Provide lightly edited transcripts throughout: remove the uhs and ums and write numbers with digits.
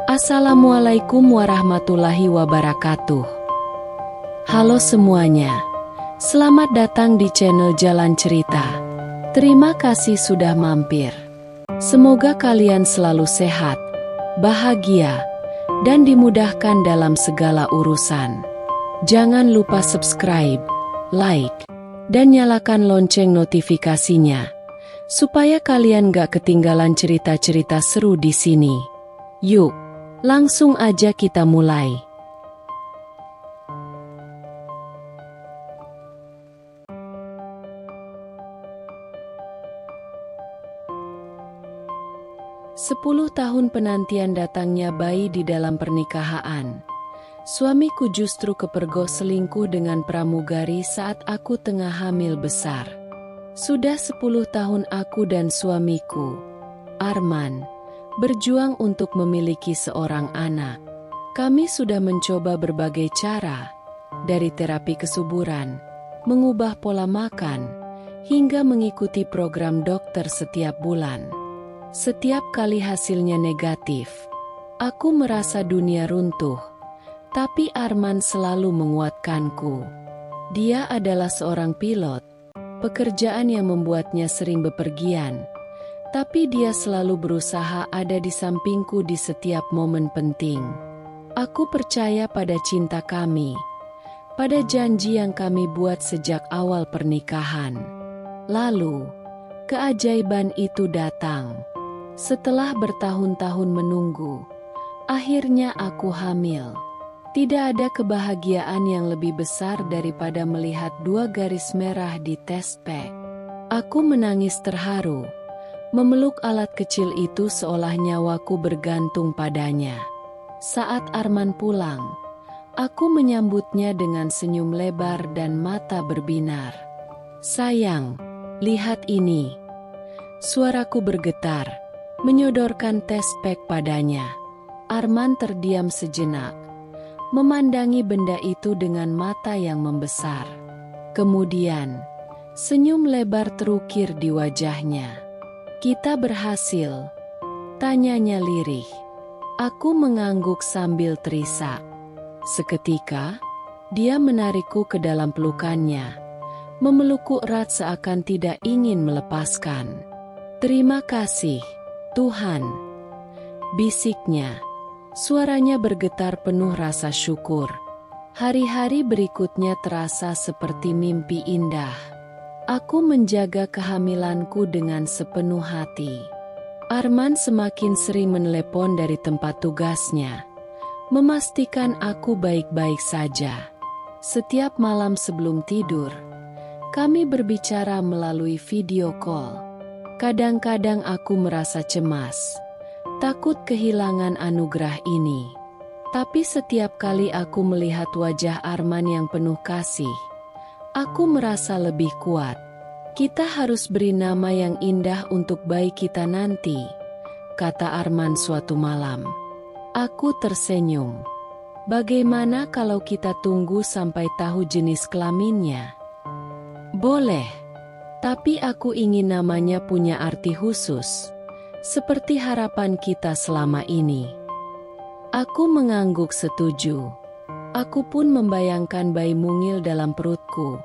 Assalamualaikum warahmatullahi wabarakatuh. Halo semuanya, selamat datang di channel Jalan Cerita. Terima kasih sudah mampir. Semoga kalian selalu sehat, bahagia, dan dimudahkan dalam segala urusan. Jangan lupa subscribe, like, dan nyalakan lonceng notifikasinya, supaya kalian gak ketinggalan cerita-cerita seru di sini. Yuk, langsung aja kita mulai. Sepuluh tahun penantian datangnya bayi di dalam pernikahan. Suamiku justru kepergok selingkuh dengan pramugari saat aku tengah hamil besar. Sudah 10 tahun aku dan suamiku, Arman, berjuang untuk memiliki seorang anak. Kami sudah mencoba berbagai cara, dari terapi kesuburan, mengubah pola makan, hingga mengikuti program dokter setiap bulan. Setiap kali hasilnya negatif, aku merasa dunia runtuh, tapi Arman selalu menguatkanku. Dia adalah seorang pilot, pekerjaan yang membuatnya sering bepergian. Tapi dia selalu berusaha ada di sampingku di setiap momen penting. Aku percaya pada cinta kami, pada janji yang kami buat sejak awal pernikahan. Lalu, keajaiban itu datang. Setelah bertahun-tahun menunggu, akhirnya aku hamil. Tidak ada kebahagiaan yang lebih besar daripada melihat 2 garis merah di test pack. Aku menangis terharu, memeluk alat kecil itu seolah nyawaku bergantung padanya. Saat Arman pulang, aku menyambutnya dengan senyum lebar dan mata berbinar. "Sayang, lihat ini." Suaraku bergetar, menyodorkan test pack padanya. Arman terdiam sejenak, memandangi benda itu dengan mata yang membesar. Kemudian, senyum lebar terukir di wajahnya. "Kita berhasil?" tanyanya lirih. Aku mengangguk sambil terisak. Seketika, dia menarikku ke dalam pelukannya, memelukku erat seakan tidak ingin melepaskan. "Terima kasih, Tuhan," bisiknya. Suaranya bergetar penuh rasa syukur. Hari-hari berikutnya terasa seperti mimpi indah. Aku menjaga kehamilanku dengan sepenuh hati. Arman semakin sering menelepon dari tempat tugasnya, memastikan aku baik-baik saja. Setiap malam sebelum tidur, kami berbicara melalui video call. Kadang-kadang aku merasa cemas, takut kehilangan anugerah ini. Tapi setiap kali aku melihat wajah Arman yang penuh kasih, aku merasa lebih kuat. "Kita harus beri nama yang indah untuk bayi kita nanti," kata Arman suatu malam. Aku tersenyum. "Bagaimana kalau kita tunggu sampai tahu jenis kelaminnya?" "Boleh, tapi aku ingin namanya punya arti khusus, seperti harapan kita selama ini." Aku mengangguk setuju. Aku pun membayangkan bayi mungil dalam perutku,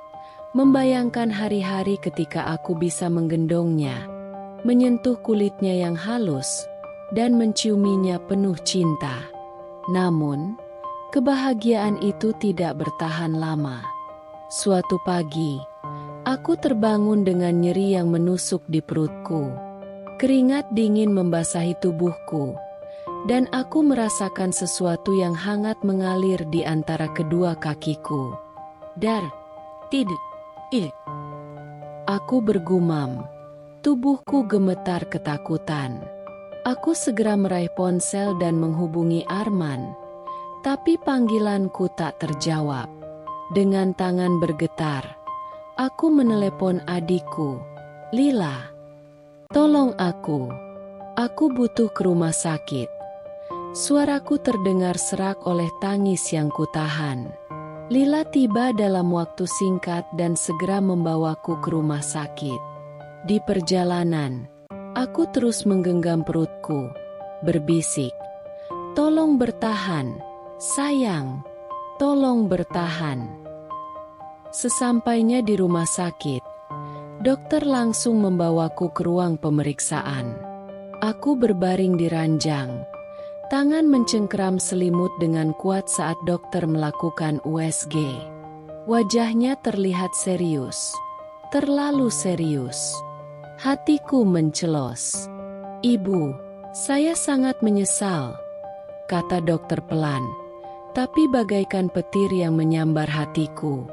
membayangkan hari-hari ketika aku bisa menggendongnya, menyentuh kulitnya yang halus, dan menciuminya penuh cinta. Namun, kebahagiaan itu tidak bertahan lama. Suatu pagi, aku terbangun dengan nyeri yang menusuk di perutku. Keringat dingin membasahi tubuhku, dan aku merasakan sesuatu yang hangat mengalir di antara kedua kakiku. Aku bergumam. Tubuhku gemetar ketakutan. Aku segera meraih ponsel dan menghubungi Arman, tapi panggilanku tak terjawab. Dengan tangan bergetar, aku menelepon adikku, "Lila, tolong aku. Aku butuh ke rumah sakit." Suaraku terdengar serak oleh tangis yang kutahan. Lila tiba dalam waktu singkat dan segera membawaku ke rumah sakit. Di perjalanan, aku terus menggenggam perutku, berbisik, Tolong bertahan, sayang. Tolong bertahan. Sesampainya di rumah sakit, dokter langsung membawaku ke ruang pemeriksaan. Aku berbaring di ranjang. Tangan mencengkeram selimut dengan kuat saat dokter melakukan USG. Wajahnya terlihat serius. Terlalu serius. Hatiku mencelos. "Ibu, saya sangat menyesal," kata dokter pelan, tapi bagaikan petir yang menyambar hatiku.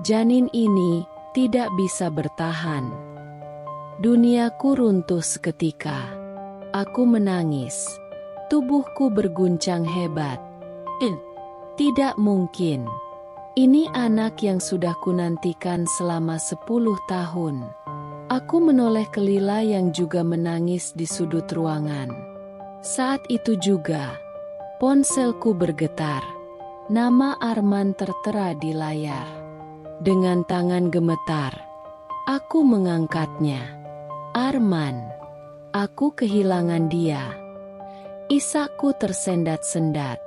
Janin ini tidak bisa bertahan. Duniaku runtuh seketika. Aku menangis. Tubuhku berguncang hebat. Tidak mungkin. Ini anak yang sudah kunantikan selama 10 tahun. Aku menoleh ke Lila yang juga menangis di sudut ruangan. Saat itu juga, ponselku bergetar. Nama Arman tertera di layar. Dengan tangan gemetar, aku mengangkatnya. Arman. Aku kehilangan dia. Isakku tersendat-sendat.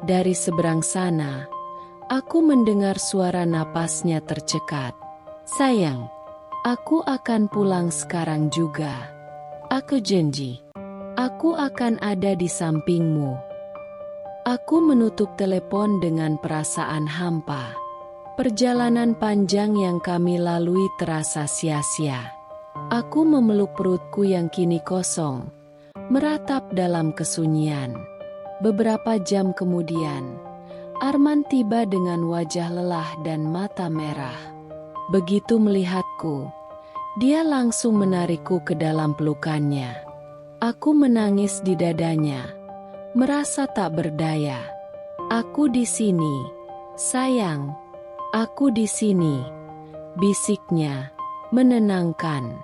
Dari seberang sana, aku mendengar suara napasnya tercekat. "Sayang, aku akan pulang sekarang juga. Aku janji, aku akan ada di sampingmu." Aku menutup telepon dengan perasaan hampa. Perjalanan panjang yang kami lalui terasa sia-sia. Aku memeluk perutku yang kini kosong, meratap dalam kesunyian. Beberapa jam kemudian, Arman tiba dengan wajah lelah dan mata merah. Begitu melihatku, dia langsung menarikku ke dalam pelukannya. Aku menangis di dadanya, merasa tak berdaya. "Aku di sini, sayang. Aku di sini," bisiknya, menenangkan.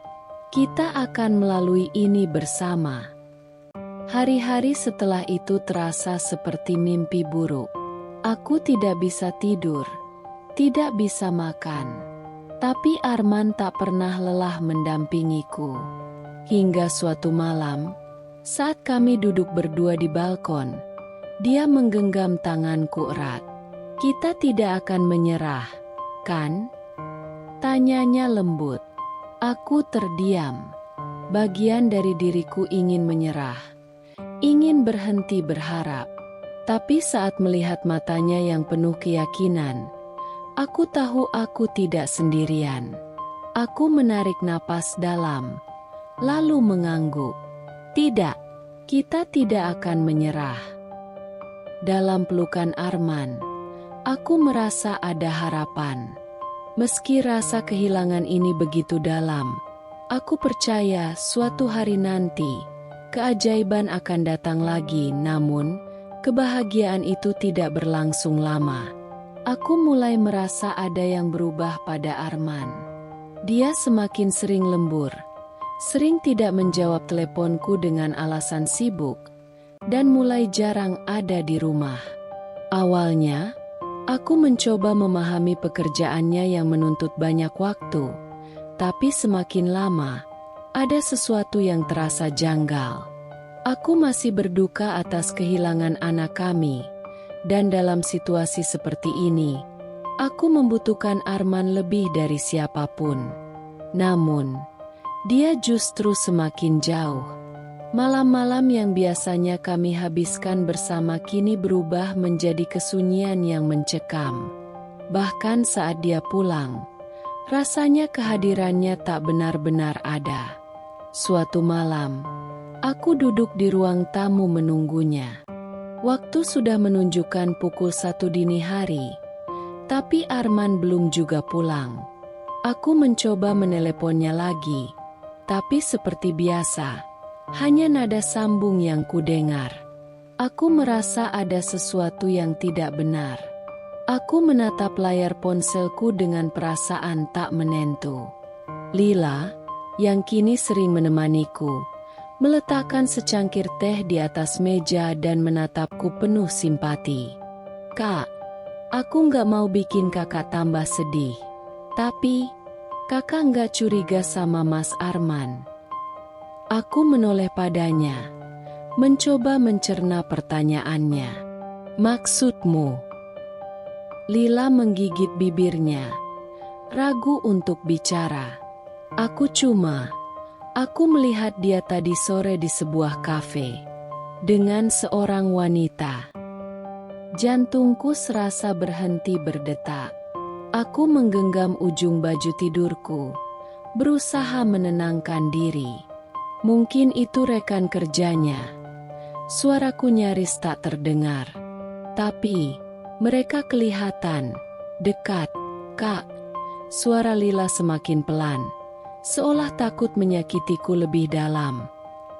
"Kita akan melalui ini bersama." Hari-hari setelah itu terasa seperti mimpi buruk. Aku tidak bisa tidur, tidak bisa makan. Tapi Arman tak pernah lelah mendampingiku. Hingga suatu malam, saat kami duduk berdua di balkon, dia menggenggam tanganku erat. "Kita tidak akan menyerah, kan?" tanyanya lembut. Aku terdiam. Bagian dari diriku ingin menyerah, ingin berhenti berharap. Tapi saat melihat matanya yang penuh keyakinan, aku tahu aku tidak sendirian. Aku menarik napas dalam, lalu mengangguk. "Tidak, kita tidak akan menyerah." Dalam pelukan Arman, aku merasa ada harapan. Meski rasa kehilangan ini begitu dalam, aku percaya suatu hari nanti, keajaiban akan datang lagi. Namun, kebahagiaan itu tidak berlangsung lama. Aku mulai merasa ada yang berubah pada Arman. Dia semakin sering lembur, sering tidak menjawab teleponku dengan alasan sibuk, dan mulai jarang ada di rumah. Awalnya, aku mencoba memahami pekerjaannya yang menuntut banyak waktu, tapi semakin lama, ada sesuatu yang terasa janggal. Aku masih berduka atas kehilangan anak kami, dan dalam situasi seperti ini, aku membutuhkan Arman lebih dari siapapun. Namun, dia justru semakin jauh. Malam-malam yang biasanya kami habiskan bersama kini berubah menjadi kesunyian yang mencekam. Bahkan saat dia pulang, rasanya kehadirannya tak benar-benar ada. Suatu malam, aku duduk di ruang tamu menunggunya. Waktu sudah menunjukkan pukul 1 dini hari, tapi Arman belum juga pulang. Aku mencoba meneleponnya lagi, tapi seperti biasa, hanya nada sambung yang kudengar. Aku merasa ada sesuatu yang tidak benar. Aku menatap layar ponselku dengan perasaan tak menentu. Lila, yang kini sering menemaniku, meletakkan secangkir teh di atas meja dan menatapku penuh simpati. "Kak, aku nggak mau bikin kakak tambah sedih. Tapi, kakak nggak curiga sama Mas Arman?" Aku menoleh padanya. mencoba mencerna pertanyaannya. Maksudmu? Lila menggigit bibirnya, ragu untuk bicara. Aku melihat dia tadi sore di sebuah kafe dengan seorang wanita. Jantungku serasa berhenti berdetak. Aku menggenggam ujung baju tidurku, berusaha menenangkan diri. Mungkin itu rekan kerjanya. Suaraku nyaris tak terdengar. Tapi mereka kelihatan dekat. Kak, suara Lila semakin pelan, seolah takut menyakitiku lebih dalam.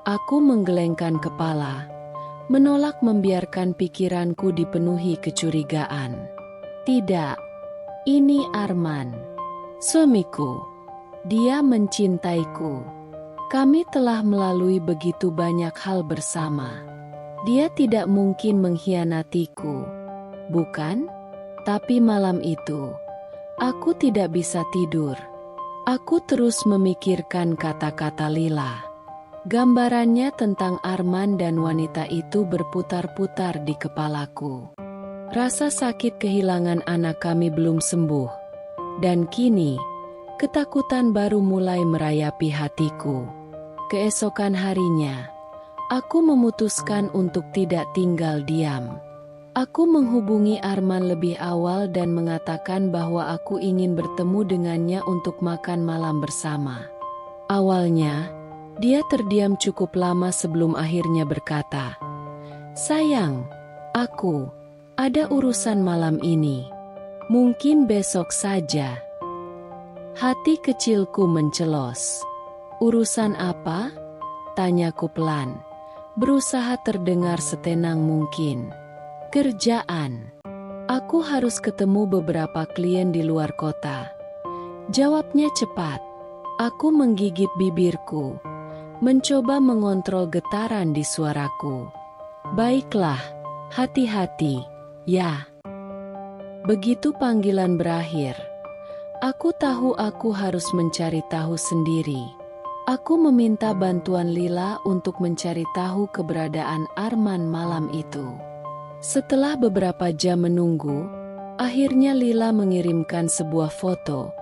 Aku menggelengkan kepala, menolak membiarkan pikiranku dipenuhi kecurigaan. Tidak, ini Arman, suamiku. Dia mencintaiku. Kami telah melalui begitu banyak hal bersama. Dia tidak mungkin mengkhianatiku, bukan? Tapi malam itu, aku tidak bisa tidur. Aku terus memikirkan kata-kata Lila. Gambarannya tentang Arman dan wanita itu berputar-putar di kepalaku. Rasa sakit kehilangan anak kami belum sembuh. Dan kini, ketakutan baru mulai merayapi hatiku. Keesokan harinya, aku memutuskan untuk tidak tinggal diam. Aku menghubungi Arman lebih awal dan mengatakan bahwa aku ingin bertemu dengannya untuk makan malam bersama. Awalnya, dia terdiam cukup lama sebelum akhirnya berkata, "Sayang, aku ada urusan malam ini. Mungkin besok saja." Hati kecilku mencelos. "Urusan apa?" tanyaku pelan, berusaha terdengar setenang mungkin. "Kerjaan. Aku harus ketemu beberapa klien di luar kota." Jawabnya cepat. Aku menggigit bibirku, mencoba mengontrol getaran di suaraku. "Baiklah, hati-hati, ya." Begitu panggilan berakhir, aku tahu aku harus mencari tahu sendiri. Aku meminta bantuan Lila untuk mencari tahu keberadaan Arman malam itu. Setelah beberapa jam menunggu, akhirnya Lila mengirimkan sebuah foto.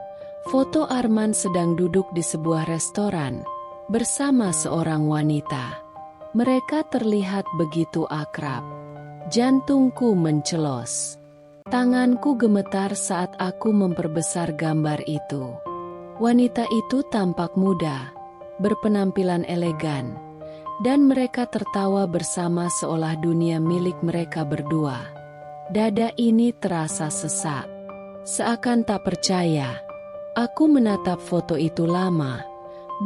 Foto Arman sedang duduk di sebuah restoran bersama seorang wanita. Mereka terlihat begitu akrab. Jantungku mencelos. Tanganku gemetar saat aku memperbesar gambar itu. Wanita itu tampak muda, berpenampilan elegan, dan mereka tertawa bersama seolah dunia milik mereka berdua. Dada ini terasa sesak. Seakan tak percaya, aku menatap foto itu lama,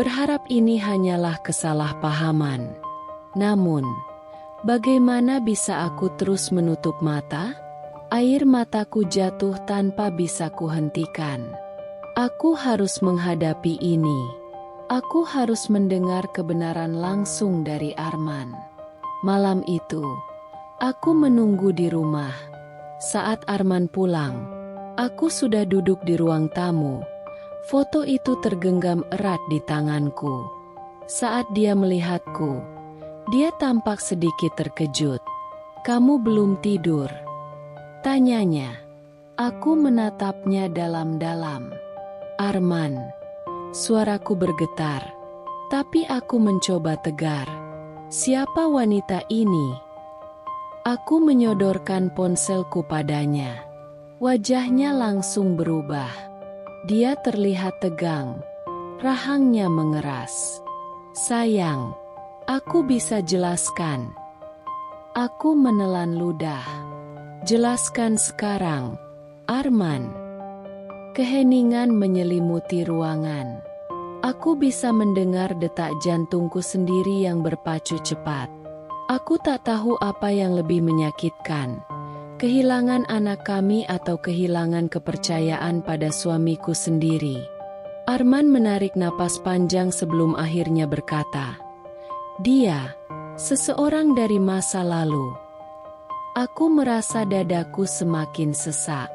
berharap ini hanyalah kesalahpahaman. Namun, bagaimana bisa aku terus menutup mata? Air mataku jatuh tanpa bisa kuhentikan. Aku harus menghadapi ini. Aku harus mendengar kebenaran langsung dari Arman. Malam itu, aku menunggu di rumah. Saat Arman pulang, aku sudah duduk di ruang tamu. Foto itu tergenggam erat di tanganku. Saat dia melihatku, dia tampak sedikit terkejut. "Kamu belum tidur?" tanyanya. Aku menatapnya dalam-dalam. "Arman." Suaraku bergetar, tapi aku mencoba tegar. "Siapa wanita ini?" Aku menyodorkan ponselku padanya. Wajahnya langsung berubah. Dia terlihat tegang, rahangnya mengeras. "Sayang, aku bisa jelaskan." Aku menelan ludah. "Jelaskan sekarang, Arman." Keheningan menyelimuti ruangan. Aku bisa mendengar detak jantungku sendiri yang berpacu cepat. Aku tak tahu apa yang lebih menyakitkan, kehilangan anak kami atau kehilangan kepercayaan pada suamiku sendiri. Arman menarik napas panjang sebelum akhirnya berkata, "Dia, seseorang dari masa lalu." Aku merasa dadaku semakin sesak.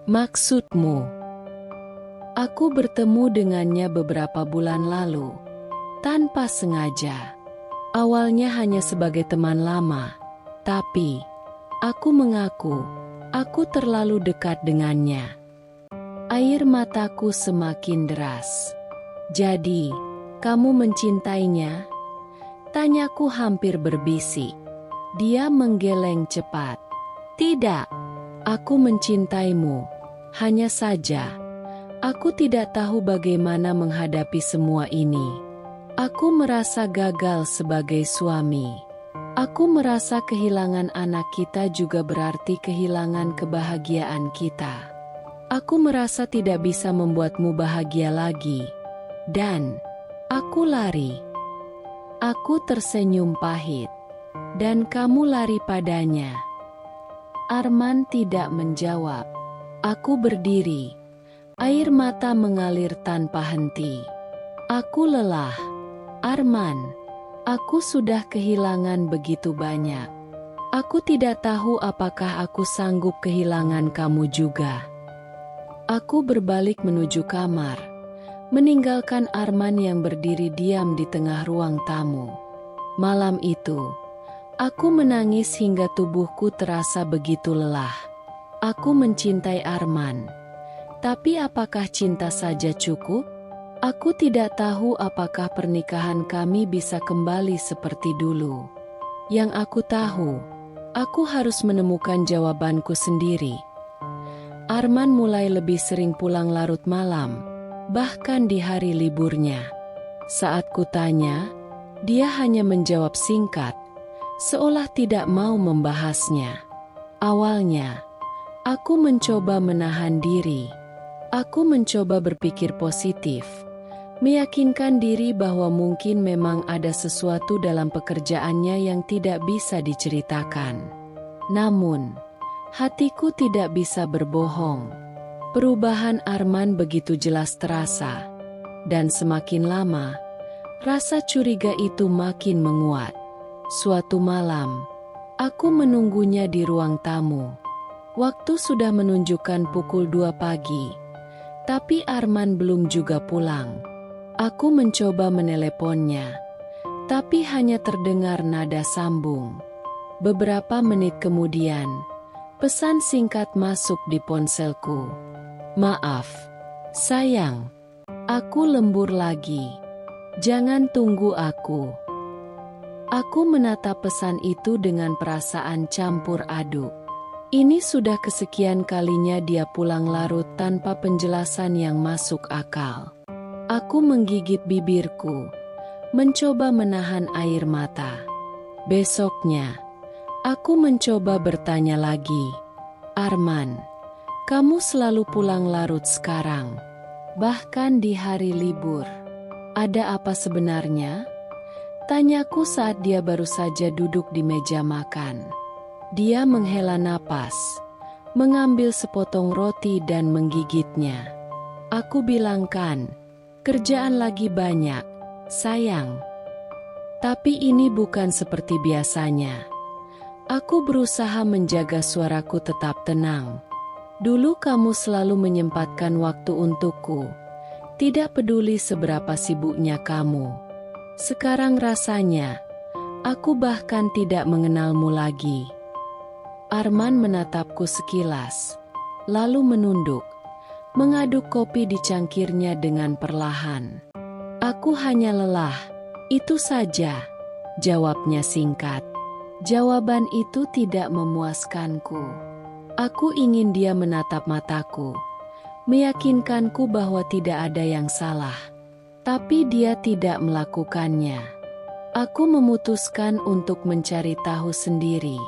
"Maksudmu?" "Aku bertemu dengannya beberapa bulan lalu, tanpa sengaja. Awalnya hanya sebagai teman lama, tapi aku mengaku aku terlalu dekat dengannya. Air mataku semakin deras. Jadi, kamu mencintainya? Tanyaku hampir berbisik. Dia menggeleng cepat. Tidak, aku mencintaimu. Hanya saja, aku tidak tahu bagaimana menghadapi semua ini. Aku merasa gagal sebagai suami. Aku merasa kehilangan anak kita juga berarti kehilangan kebahagiaan kita. Aku merasa tidak bisa membuatmu bahagia lagi. Dan aku lari. Aku tersenyum pahit. Dan kamu lari padanya. Arman tidak menjawab. Aku berdiri. Air mata mengalir tanpa henti. Aku lelah. Arman, aku sudah kehilangan begitu banyak. Aku tidak tahu apakah aku sanggup kehilangan kamu juga. Aku berbalik menuju kamar, meninggalkan Arman yang berdiri diam di tengah ruang tamu. Malam itu, aku menangis hingga tubuhku terasa begitu lelah. Aku mencintai Arman, tapi apakah cinta saja cukup? Aku tidak tahu apakah pernikahan kami bisa kembali seperti dulu. Yang aku tahu, aku harus menemukan jawabanku sendiri. Arman mulai lebih sering pulang larut malam, bahkan di hari liburnya. Saat kutanya, dia hanya menjawab singkat, seolah tidak mau membahasnya. Awalnya, aku mencoba menahan diri. Aku mencoba berpikir positif. Meyakinkan diri bahwa mungkin memang ada sesuatu dalam pekerjaannya yang tidak bisa diceritakan. Namun, hatiku tidak bisa berbohong. Perubahan Arman begitu jelas terasa. Dan semakin lama, rasa curiga itu makin menguat. Suatu malam, aku menunggunya di ruang tamu. Waktu sudah menunjukkan pukul 2 pagi, tapi Arman belum juga pulang. Aku mencoba meneleponnya, tapi hanya terdengar nada sambung. Beberapa menit kemudian, pesan singkat masuk di ponselku. Maaf, sayang. Aku lembur lagi. Jangan tunggu aku. Aku menatap pesan itu dengan perasaan campur aduk. Ini sudah kesekian kalinya dia pulang larut tanpa penjelasan yang masuk akal. Aku menggigit bibirku, mencoba menahan air mata. Besoknya, aku mencoba bertanya lagi. Arman, kamu selalu pulang larut sekarang, bahkan di hari libur. Ada apa sebenarnya? Tanyaku saat dia baru saja duduk di meja makan. Dia menghela napas, mengambil sepotong roti dan menggigitnya. Aku bilangkan, kerjaan lagi banyak, sayang. Tapi ini bukan seperti biasanya. Aku berusaha menjaga suaraku tetap tenang. Dulu kamu selalu menyempatkan waktu untukku. Tidak peduli seberapa sibuknya kamu. Sekarang rasanya, aku bahkan tidak mengenalmu lagi. Arman menatapku sekilas, lalu menunduk. Mengaduk kopi di cangkirnya dengan perlahan. Aku hanya lelah, itu saja, jawabnya singkat. Jawaban itu tidak memuaskanku. Aku ingin dia menatap mataku, meyakinkanku bahwa tidak ada yang salah. Tapi dia tidak melakukannya. Aku memutuskan untuk mencari tahu sendiri.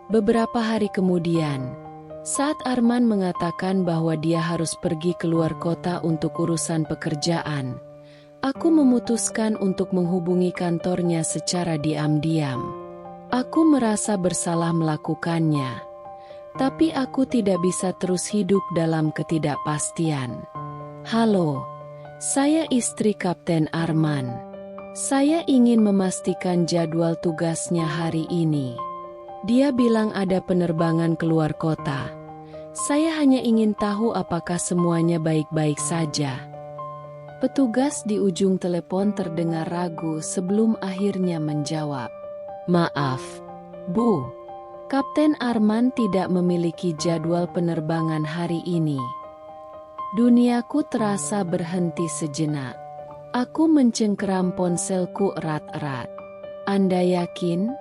Beberapa hari kemudian, saat Arman mengatakan bahwa dia harus pergi keluar kota untuk urusan pekerjaan, aku memutuskan untuk menghubungi kantornya secara diam-diam. Aku merasa bersalah melakukannya, tapi aku tidak bisa terus hidup dalam ketidakpastian. Halo, saya istri Kapten Arman. Saya ingin memastikan jadwal tugasnya hari ini. Dia bilang ada penerbangan keluar kota. Saya hanya ingin tahu apakah semuanya baik-baik saja. Petugas di ujung telepon terdengar ragu sebelum akhirnya menjawab. Maaf, Bu. Kapten Arman tidak memiliki jadwal penerbangan hari ini. Duniaku terasa berhenti sejenak. Aku mencengkeram ponselku erat-erat. Anda yakin?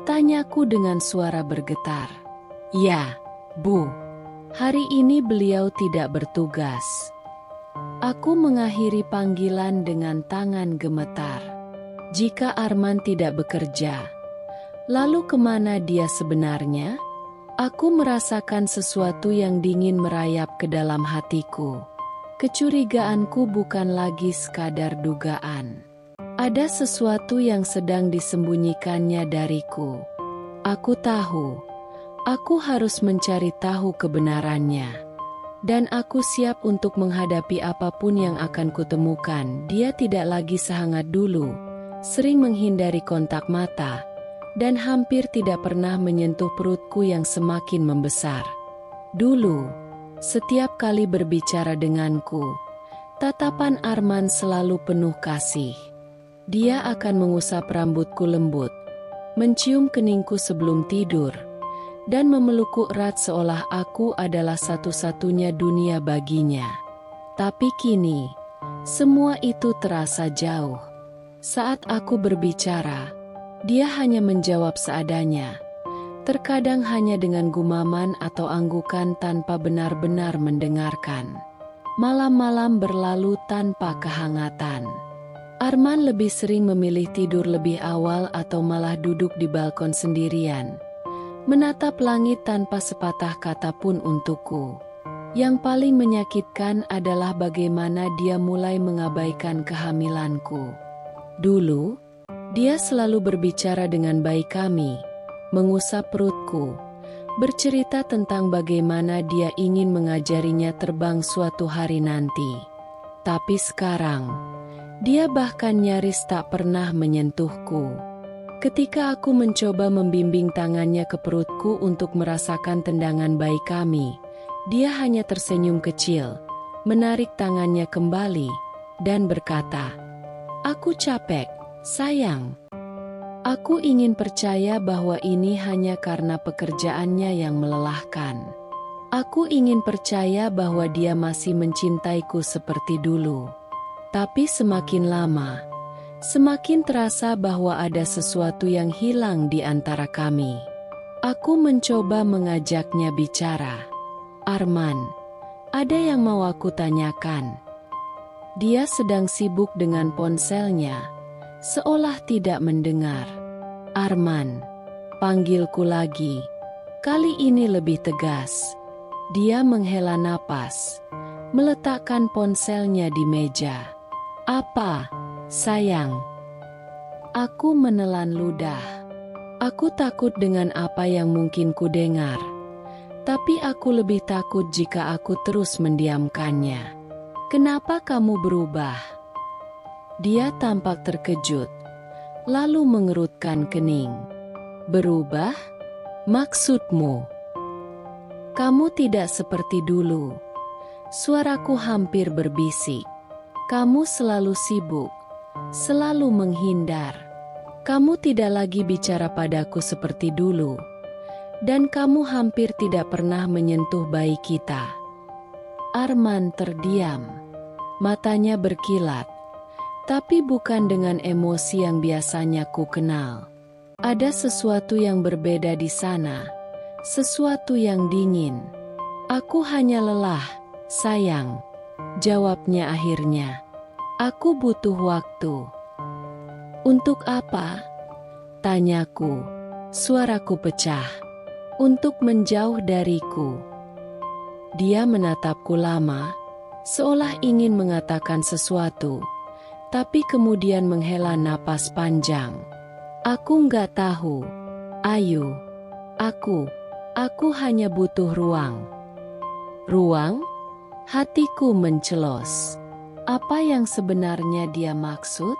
Tanyaku dengan suara bergetar. Ya, Bu. Hari ini beliau tidak bertugas. Aku mengakhiri panggilan dengan tangan gemetar. Jika Arman tidak bekerja, lalu kemana dia sebenarnya? Aku merasakan sesuatu yang dingin merayap ke dalam hatiku. Kecurigaanku bukan lagi sekadar dugaan. Ada sesuatu yang sedang disembunyikannya dariku. Aku tahu, aku harus mencari tahu kebenarannya. Dan aku siap untuk menghadapi apapun yang akan kutemukan. Dia tidak lagi sehangat dulu, sering menghindari kontak mata, dan hampir tidak pernah menyentuh perutku yang semakin membesar. Dulu, setiap kali berbicara denganku, tatapan Arman selalu penuh kasih. Dia akan mengusap rambutku lembut, mencium keningku sebelum tidur, dan memelukku erat seolah aku adalah satu-satunya dunia baginya. Tapi kini, semua itu terasa jauh. Saat aku berbicara, dia hanya menjawab seadanya. Terkadang hanya dengan gumaman atau anggukan tanpa benar-benar mendengarkan. Malam-malam berlalu tanpa kehangatan. Arman lebih sering memilih tidur lebih awal atau malah duduk di balkon sendirian, menatap langit tanpa sepatah kata pun untukku. Yang paling menyakitkan adalah bagaimana dia mulai mengabaikan kehamilanku. Dulu, dia selalu berbicara dengan baik kami, mengusap perutku, bercerita tentang bagaimana dia ingin mengajarinya terbang suatu hari nanti. Tapi sekarang, dia bahkan nyaris tak pernah menyentuhku. Ketika aku mencoba membimbing tangannya ke perutku untuk merasakan tendangan bayi kami, dia hanya tersenyum kecil, menarik tangannya kembali, dan berkata, "Aku capek, sayang." Aku ingin percaya bahwa ini hanya karena pekerjaannya yang melelahkan. Aku ingin percaya bahwa dia masih mencintaiku seperti dulu. Tapi semakin lama, semakin terasa bahwa ada sesuatu yang hilang di antara kami. Aku mencoba mengajaknya bicara. "Arman, ada yang mau aku tanyakan." Dia sedang sibuk dengan ponselnya, seolah tidak mendengar. "Arman," panggilku lagi. Kali ini lebih tegas. Dia menghela napas, meletakkan ponselnya di meja. "Apa, sayang?" Aku menelan ludah. Aku takut dengan apa yang mungkin ku dengar. Tapi aku lebih takut jika aku terus mendiamkannya. "Kenapa kamu berubah?" Dia tampak terkejut, lalu mengerutkan kening. "Berubah? Maksudmu?" "Kamu tidak seperti dulu." Suaraku hampir berbisik. "Kamu selalu sibuk, selalu menghindar. Kamu tidak lagi bicara padaku seperti dulu. Dan kamu hampir tidak pernah menyentuh bayi kita." Arman terdiam. Matanya berkilat. Tapi bukan dengan emosi yang biasanya ku kenal. Ada sesuatu yang berbeda di sana. Sesuatu yang dingin. "Aku hanya lelah, sayang," jawabnya akhirnya. "Aku butuh waktu." "Untuk apa?" tanyaku. Suaraku pecah. "Untuk menjauh dariku." Dia menatapku lama, seolah ingin mengatakan sesuatu, tapi kemudian menghela napas panjang. "Aku nggak tahu, Ayu. Aku hanya butuh ruang." "Ruang?" Hatiku mencelos. Apa yang sebenarnya dia maksud?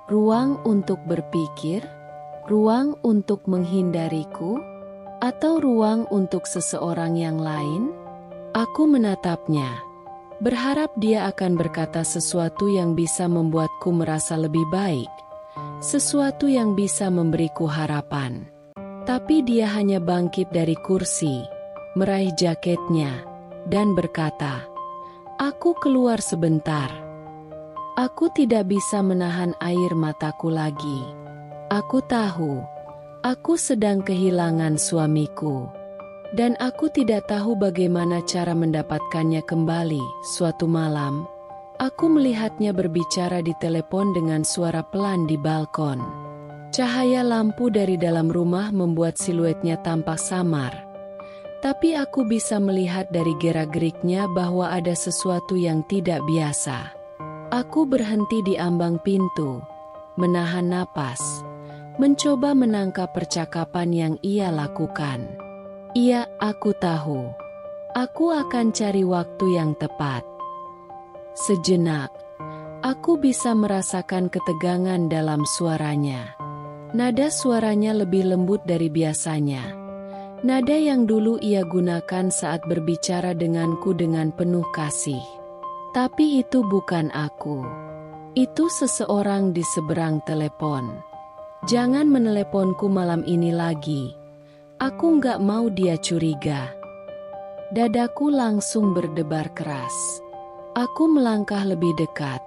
Ruang untuk berpikir? Ruang untuk menghindariku? Atau ruang untuk seseorang yang lain? Aku menatapnya. Berharap dia akan berkata sesuatu yang bisa membuatku merasa lebih baik, sesuatu yang bisa memberiku harapan. Tapi dia hanya bangkit dari kursi, meraih jaketnya, dan berkata, "Aku keluar sebentar. Aku tidak bisa menahan air mataku lagi. Aku tahu, aku sedang kehilangan suamiku. Dan aku tidak tahu bagaimana cara mendapatkannya kembali." Suatu malam, aku melihatnya berbicara di telepon dengan suara pelan di balkon. Cahaya lampu dari dalam rumah membuat siluetnya tampak samar. Tapi aku bisa melihat dari gerak-geriknya bahwa ada sesuatu yang tidak biasa. Aku berhenti di ambang pintu, menahan napas, mencoba menangkap percakapan yang ia lakukan. "Iya, aku tahu. Aku akan cari waktu yang tepat." Sejenak, aku bisa merasakan ketegangan dalam suaranya. Nada suaranya lebih lembut dari biasanya. Nada yang dulu ia gunakan saat berbicara denganku dengan penuh kasih. Tapi itu bukan aku. Itu seseorang di seberang telepon. "Jangan meneleponku malam ini lagi. Aku nggak mau dia curiga." Dadaku langsung berdebar keras. Aku melangkah lebih dekat,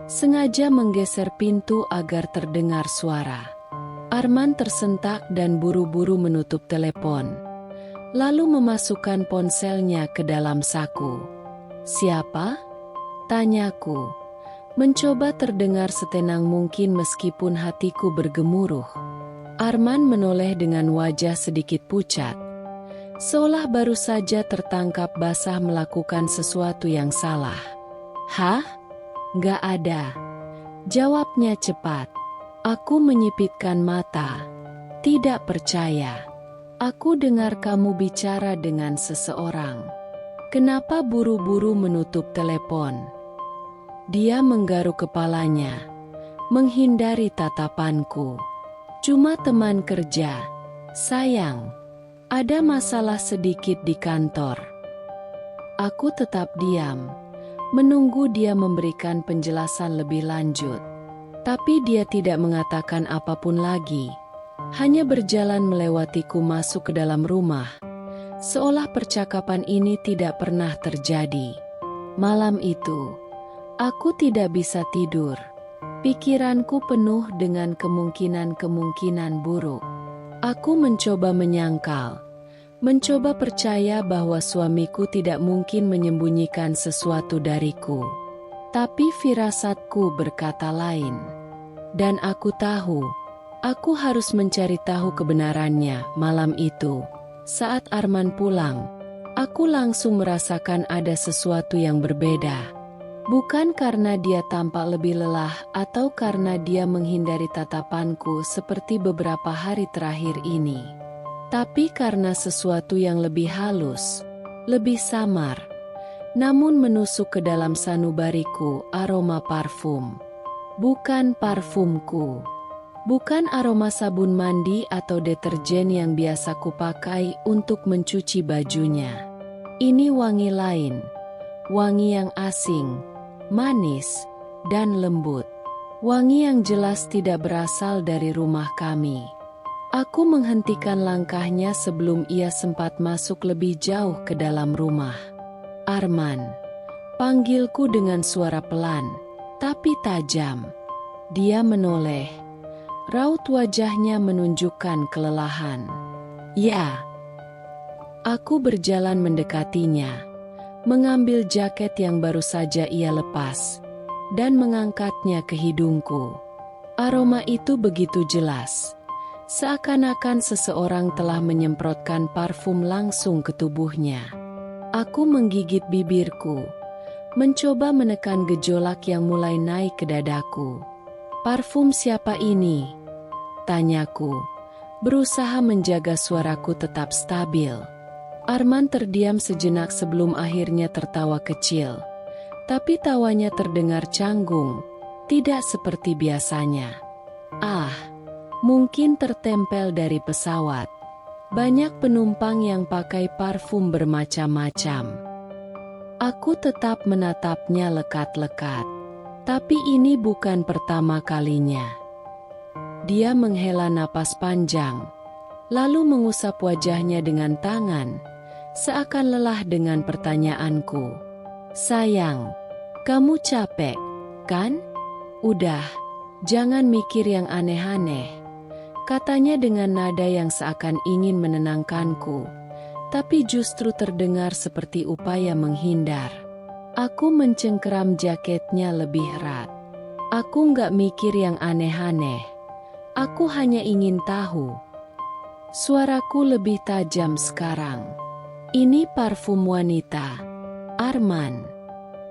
sengaja menggeser pintu agar terdengar suara. Arman tersentak dan buru-buru menutup telepon, lalu memasukkan ponselnya ke dalam saku. "Siapa?" tanyaku, mencoba terdengar setenang mungkin meskipun hatiku bergemuruh. Arman menoleh dengan wajah sedikit pucat, seolah baru saja tertangkap basah melakukan sesuatu yang salah. "Hah? Nggak ada," jawabnya cepat. Aku menyipitkan mata. "Tidak percaya. Aku dengar kamu bicara dengan seseorang. Kenapa buru-buru menutup telepon?" Dia menggaruk kepalanya, menghindari tatapanku. "Cuma teman kerja, sayang. Ada masalah sedikit di kantor." Aku tetap diam, menunggu dia memberikan penjelasan lebih lanjut. Tapi dia tidak mengatakan apapun lagi, hanya berjalan melewatiku masuk ke dalam rumah, seolah percakapan ini tidak pernah terjadi. Malam itu, aku tidak bisa tidur. Pikiranku penuh dengan kemungkinan-kemungkinan buruk. Aku mencoba menyangkal, mencoba percaya bahwa suamiku tidak mungkin menyembunyikan sesuatu dariku. Tapi firasatku berkata lain. Dan aku tahu, aku harus mencari tahu kebenarannya. Malam itu, saat Arman pulang, aku langsung merasakan ada sesuatu yang berbeda. Bukan karena dia tampak lebih lelah atau karena dia menghindari tatapanku seperti beberapa hari terakhir ini. Tapi karena sesuatu yang lebih halus, lebih samar, namun menusuk ke dalam sanubariku, aroma parfum. Bukan parfumku. Bukan aroma sabun mandi atau deterjen yang biasa kupakai untuk mencuci bajunya. Ini wangi lain. Wangi yang asing, manis, dan lembut. Wangi yang jelas tidak berasal dari rumah kami. Aku menghentikan langkahnya sebelum ia sempat masuk lebih jauh ke dalam rumah. "Arman," panggilku dengan suara pelan, tapi tajam. Dia menoleh. Raut wajahnya menunjukkan kelelahan. "Ya." Aku berjalan mendekatinya, mengambil jaket yang baru saja ia lepas, dan mengangkatnya ke hidungku. Aroma itu begitu jelas, seakan-akan seseorang telah menyemprotkan parfum langsung ke tubuhnya. Aku menggigit bibirku, mencoba menekan gejolak yang mulai naik ke dadaku. "Parfum siapa ini?" tanyaku, berusaha menjaga suaraku tetap stabil. Arman terdiam sejenak sebelum akhirnya tertawa kecil. Tapi tawanya terdengar canggung, tidak seperti biasanya. "Ah, mungkin tertempel dari pesawat. Banyak penumpang yang pakai parfum bermacam-macam." Aku tetap menatapnya lekat-lekat. Tapi ini bukan pertama kalinya. Dia menghela napas panjang, lalu mengusap wajahnya dengan tangan, seakan lelah dengan pertanyaanku. Sayang, kamu capek, kan? Udah, jangan mikir yang aneh-aneh, katanya dengan nada yang seakan ingin menenangkanku, tapi justru terdengar seperti upaya menghindar. Aku mencengkeram jaketnya lebih erat. Aku nggak mikir yang aneh-aneh. Aku hanya ingin tahu. Suaraku lebih tajam sekarang. Ini parfum wanita, Arman.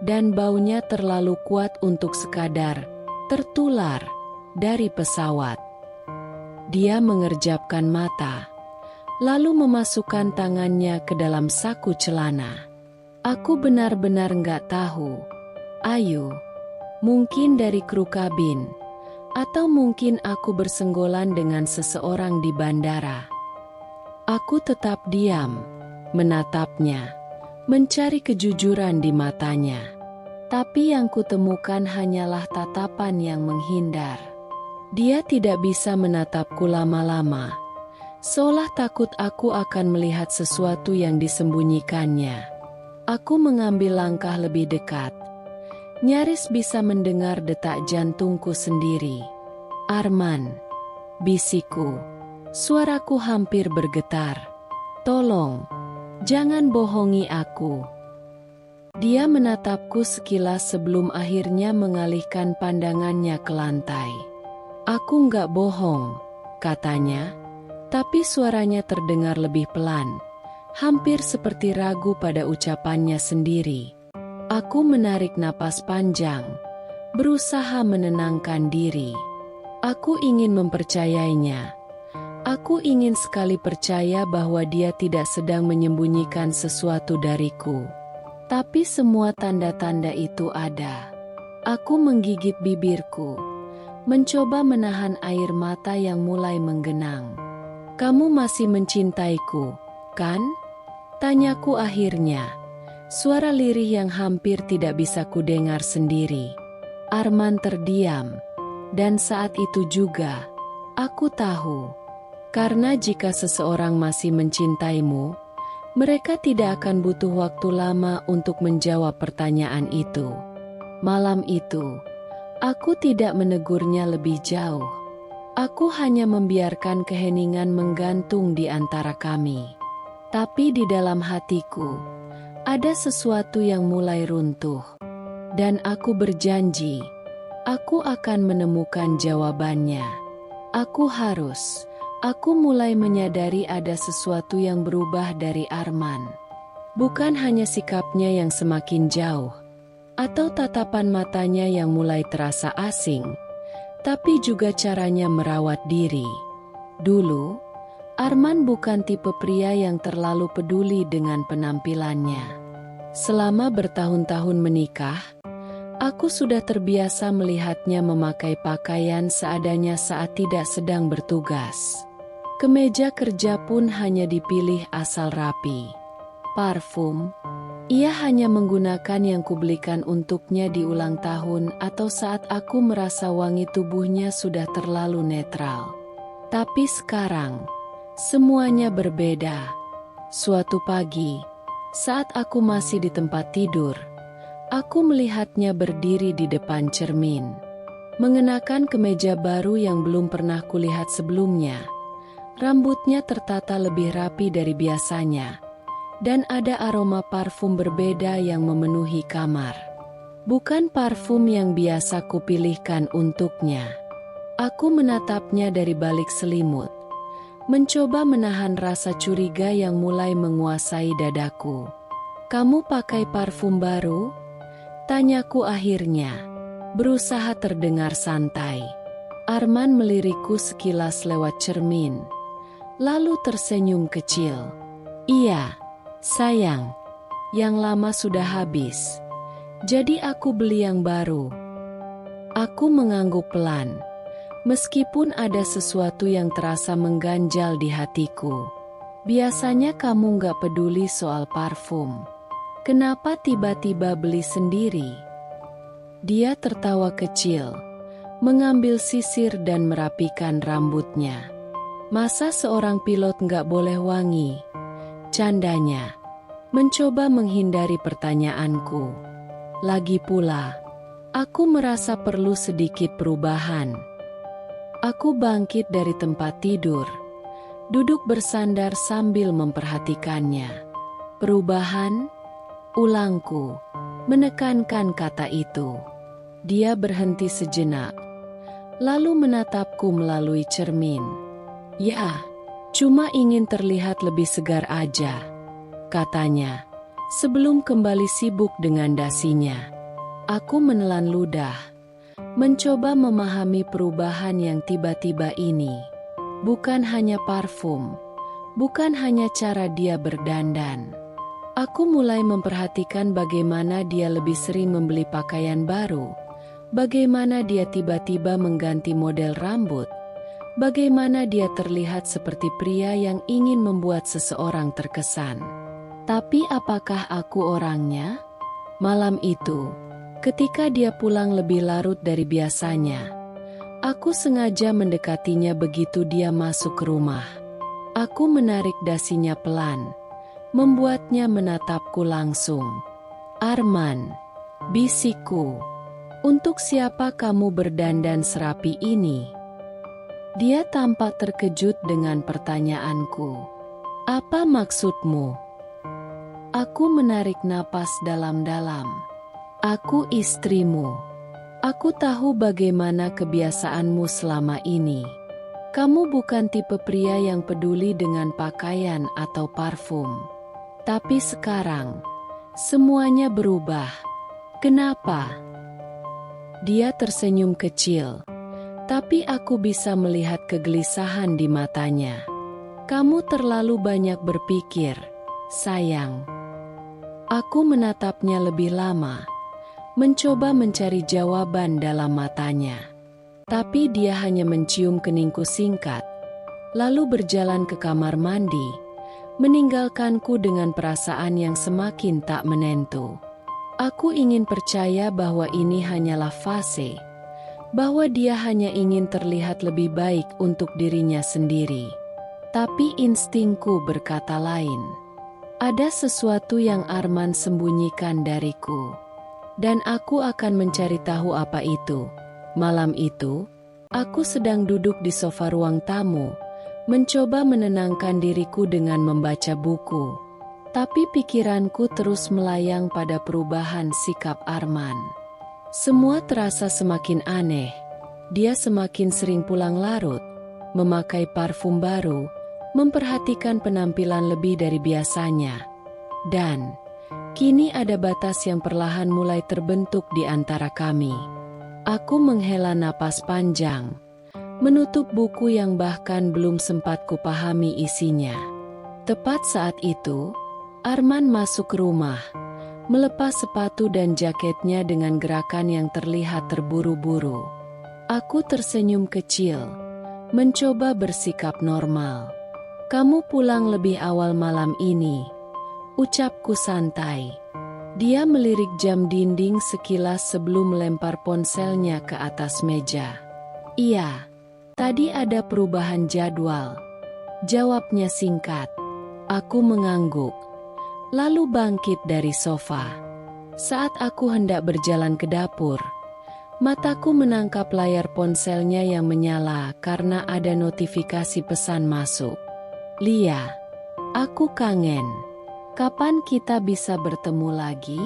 Dan baunya terlalu kuat untuk sekadar tertular dari pesawat. Dia mengerjapkan mata, lalu memasukkan tangannya ke dalam saku celana. Aku benar-benar nggak tahu. Ayu, mungkin dari kru kabin, atau mungkin aku bersenggolan dengan seseorang di bandara. Aku tetap diam, menatapnya, mencari kejujuran di matanya. Tapi yang kutemukan hanyalah tatapan yang menghindar. Dia tidak bisa menatapku lama-lama, seolah takut aku akan melihat sesuatu yang disembunyikannya. Aku mengambil langkah lebih dekat, nyaris bisa mendengar detak jantungku sendiri. Arman, bisikku, suaraku hampir bergetar. Tolong, jangan bohongi aku. Dia menatapku sekilas sebelum akhirnya mengalihkan pandangannya ke lantai. Aku nggak bohong, katanya, tapi suaranya terdengar lebih pelan, hampir seperti ragu pada ucapannya sendiri. Aku menarik napas panjang, berusaha menenangkan diri. Aku ingin mempercayainya. Aku ingin sekali percaya bahwa dia tidak sedang menyembunyikan sesuatu dariku. Tapi semua tanda-tanda itu ada. Aku menggigit bibirku, mencoba menahan air mata yang mulai menggenang. Kamu masih mencintaiku, kan? Tanyaku akhirnya. Suara lirih yang hampir tidak bisa kudengar sendiri. Arman terdiam. Dan saat itu juga, aku tahu. Karena jika seseorang masih mencintaimu, mereka tidak akan butuh waktu lama untuk menjawab pertanyaan itu. Malam itu, aku tidak menegurnya lebih jauh. Aku hanya membiarkan keheningan menggantung di antara kami. Tapi di dalam hatiku, ada sesuatu yang mulai runtuh. Dan aku berjanji, aku akan menemukan jawabannya. Aku mulai menyadari ada sesuatu yang berubah dari Arman. Bukan hanya sikapnya yang semakin jauh, atau tatapan matanya yang mulai terasa asing, tapi juga caranya merawat diri. Dulu, Arman bukan tipe pria yang terlalu peduli dengan penampilannya. Selama bertahun-tahun menikah, aku sudah terbiasa melihatnya memakai pakaian seadanya saat tidak sedang bertugas. Kemeja kerja pun hanya dipilih asal rapi. Parfum, ia hanya menggunakan yang kubelikan untuknya di ulang tahun atau saat aku merasa wangi tubuhnya sudah terlalu netral. Tapi sekarang, semuanya berbeda. Suatu pagi, saat aku masih di tempat tidur, aku melihatnya berdiri di depan cermin, mengenakan kemeja baru yang belum pernah kulihat sebelumnya. Rambutnya tertata lebih rapi dari biasanya, dan ada aroma parfum berbeda yang memenuhi kamar. Bukan parfum yang biasa kupilihkan untuknya. Aku menatapnya dari balik selimut, mencoba menahan rasa curiga yang mulai menguasai dadaku. Kamu pakai parfum baru? Tanyaku akhirnya, berusaha terdengar santai. Arman melirikku sekilas lewat cermin, lalu tersenyum kecil. Iya, sayang, yang lama sudah habis, jadi aku beli yang baru. Aku mengangguk pelan, meskipun ada sesuatu yang terasa mengganjal di hatiku. Biasanya kamu nggak peduli soal parfum. Kenapa tiba-tiba beli sendiri? Dia tertawa kecil, mengambil sisir dan merapikan rambutnya. Masa seorang pilot nggak boleh wangi? Candanya, mencoba menghindari pertanyaanku. Lagi pula, aku merasa perlu sedikit perubahan. Aku bangkit dari tempat tidur, duduk bersandar sambil memperhatikannya. Perubahan? Ulangku, menekankan kata itu. Dia berhenti sejenak, lalu menatapku melalui cermin. Ya, cuma ingin terlihat lebih segar aja, katanya, sebelum kembali sibuk dengan dasinya. Aku menelan ludah, mencoba memahami perubahan yang tiba-tiba ini. Bukan hanya parfum, bukan hanya cara dia berdandan. Aku mulai memperhatikan bagaimana dia lebih sering membeli pakaian baru, bagaimana dia tiba-tiba mengganti model rambut, bagaimana dia terlihat seperti pria yang ingin membuat seseorang terkesan. Tapi apakah aku orangnya? Malam itu, ketika dia pulang lebih larut dari biasanya, aku sengaja mendekatinya begitu dia masuk ke rumah. Aku menarik dasinya pelan, membuatnya menatapku langsung. Arman, bisikku, untuk siapa kamu berdandan serapi ini? Dia tampak terkejut dengan pertanyaanku. Apa maksudmu? Aku menarik napas dalam-dalam. Aku istrimu. Aku tahu bagaimana kebiasaanmu selama ini. Kamu bukan tipe pria yang peduli dengan pakaian atau parfum. Tapi sekarang, semuanya berubah. Kenapa? Dia tersenyum kecil, tapi aku bisa melihat kegelisahan di matanya. Kamu terlalu banyak berpikir, sayang. Aku menatapnya lebih lama, mencoba mencari jawaban dalam matanya. Tapi dia hanya mencium keningku singkat, lalu berjalan ke kamar mandi, meninggalkanku dengan perasaan yang semakin tak menentu. Aku ingin percaya bahwa ini hanyalah fase, bahwa dia hanya ingin terlihat lebih baik untuk dirinya sendiri. Tapi instingku berkata lain. Ada sesuatu yang Arman sembunyikan dariku, dan aku akan mencari tahu apa itu. Malam itu, aku sedang duduk di sofa ruang tamu, mencoba menenangkan diriku dengan membaca buku. Tapi pikiranku terus melayang pada perubahan sikap Arman. Semua terasa semakin aneh. Dia semakin sering pulang larut, memakai parfum baru, memperhatikan penampilan lebih dari biasanya. Dan kini ada batas yang perlahan mulai terbentuk di antara kami. Aku menghela napas panjang, menutup buku yang bahkan belum sempat kupahami isinya. Tepat saat itu, Arman masuk ke rumah, melepas sepatu dan jaketnya dengan gerakan yang terlihat terburu-buru. Aku tersenyum kecil, mencoba bersikap normal. Kamu pulang lebih awal malam ini, ucapku santai. Dia melirik jam dinding sekilas sebelum melempar ponselnya ke atas meja. Iya, tadi ada perubahan jadwal, jawabnya singkat. Aku mengangguk, lalu bangkit dari sofa. Saat aku hendak berjalan ke dapur, mataku menangkap layar ponselnya yang menyala karena ada notifikasi pesan masuk. Lia, aku kangen. Kapan kita bisa bertemu lagi?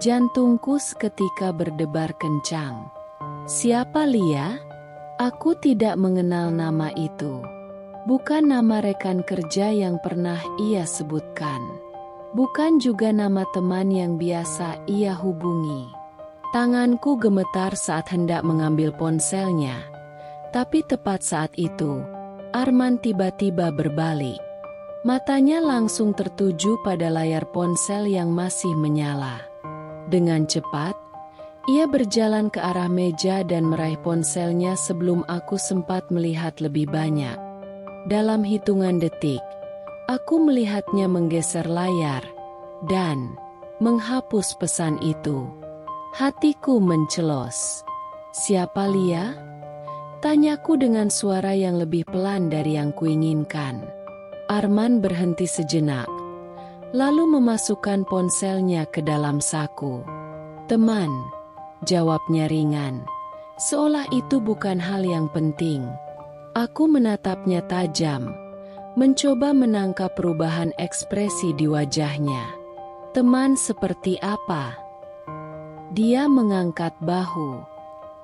Jantungku seketika berdebar kencang. Siapa Lia? Aku tidak mengenal nama itu. Bukan nama rekan kerja yang pernah ia sebutkan. Bukan juga nama teman yang biasa ia hubungi. Tanganku gemetar saat hendak mengambil ponselnya. Tapi tepat saat itu, Arman tiba-tiba berbalik. Matanya langsung tertuju pada layar ponsel yang masih menyala. Dengan cepat, ia berjalan ke arah meja dan meraih ponselnya sebelum aku sempat melihat lebih banyak. Dalam hitungan detik, aku melihatnya menggeser layar, dan menghapus pesan itu. Hatiku mencelos. "Siapa Lia?" tanyaku dengan suara yang lebih pelan dari yang kuinginkan. Arman berhenti sejenak, lalu memasukkan ponselnya ke dalam saku. "Teman," jawabnya ringan, seolah itu bukan hal yang penting. Aku menatapnya tajam, mencoba menangkap perubahan ekspresi di wajahnya. "Teman seperti apa?" Dia mengangkat bahu.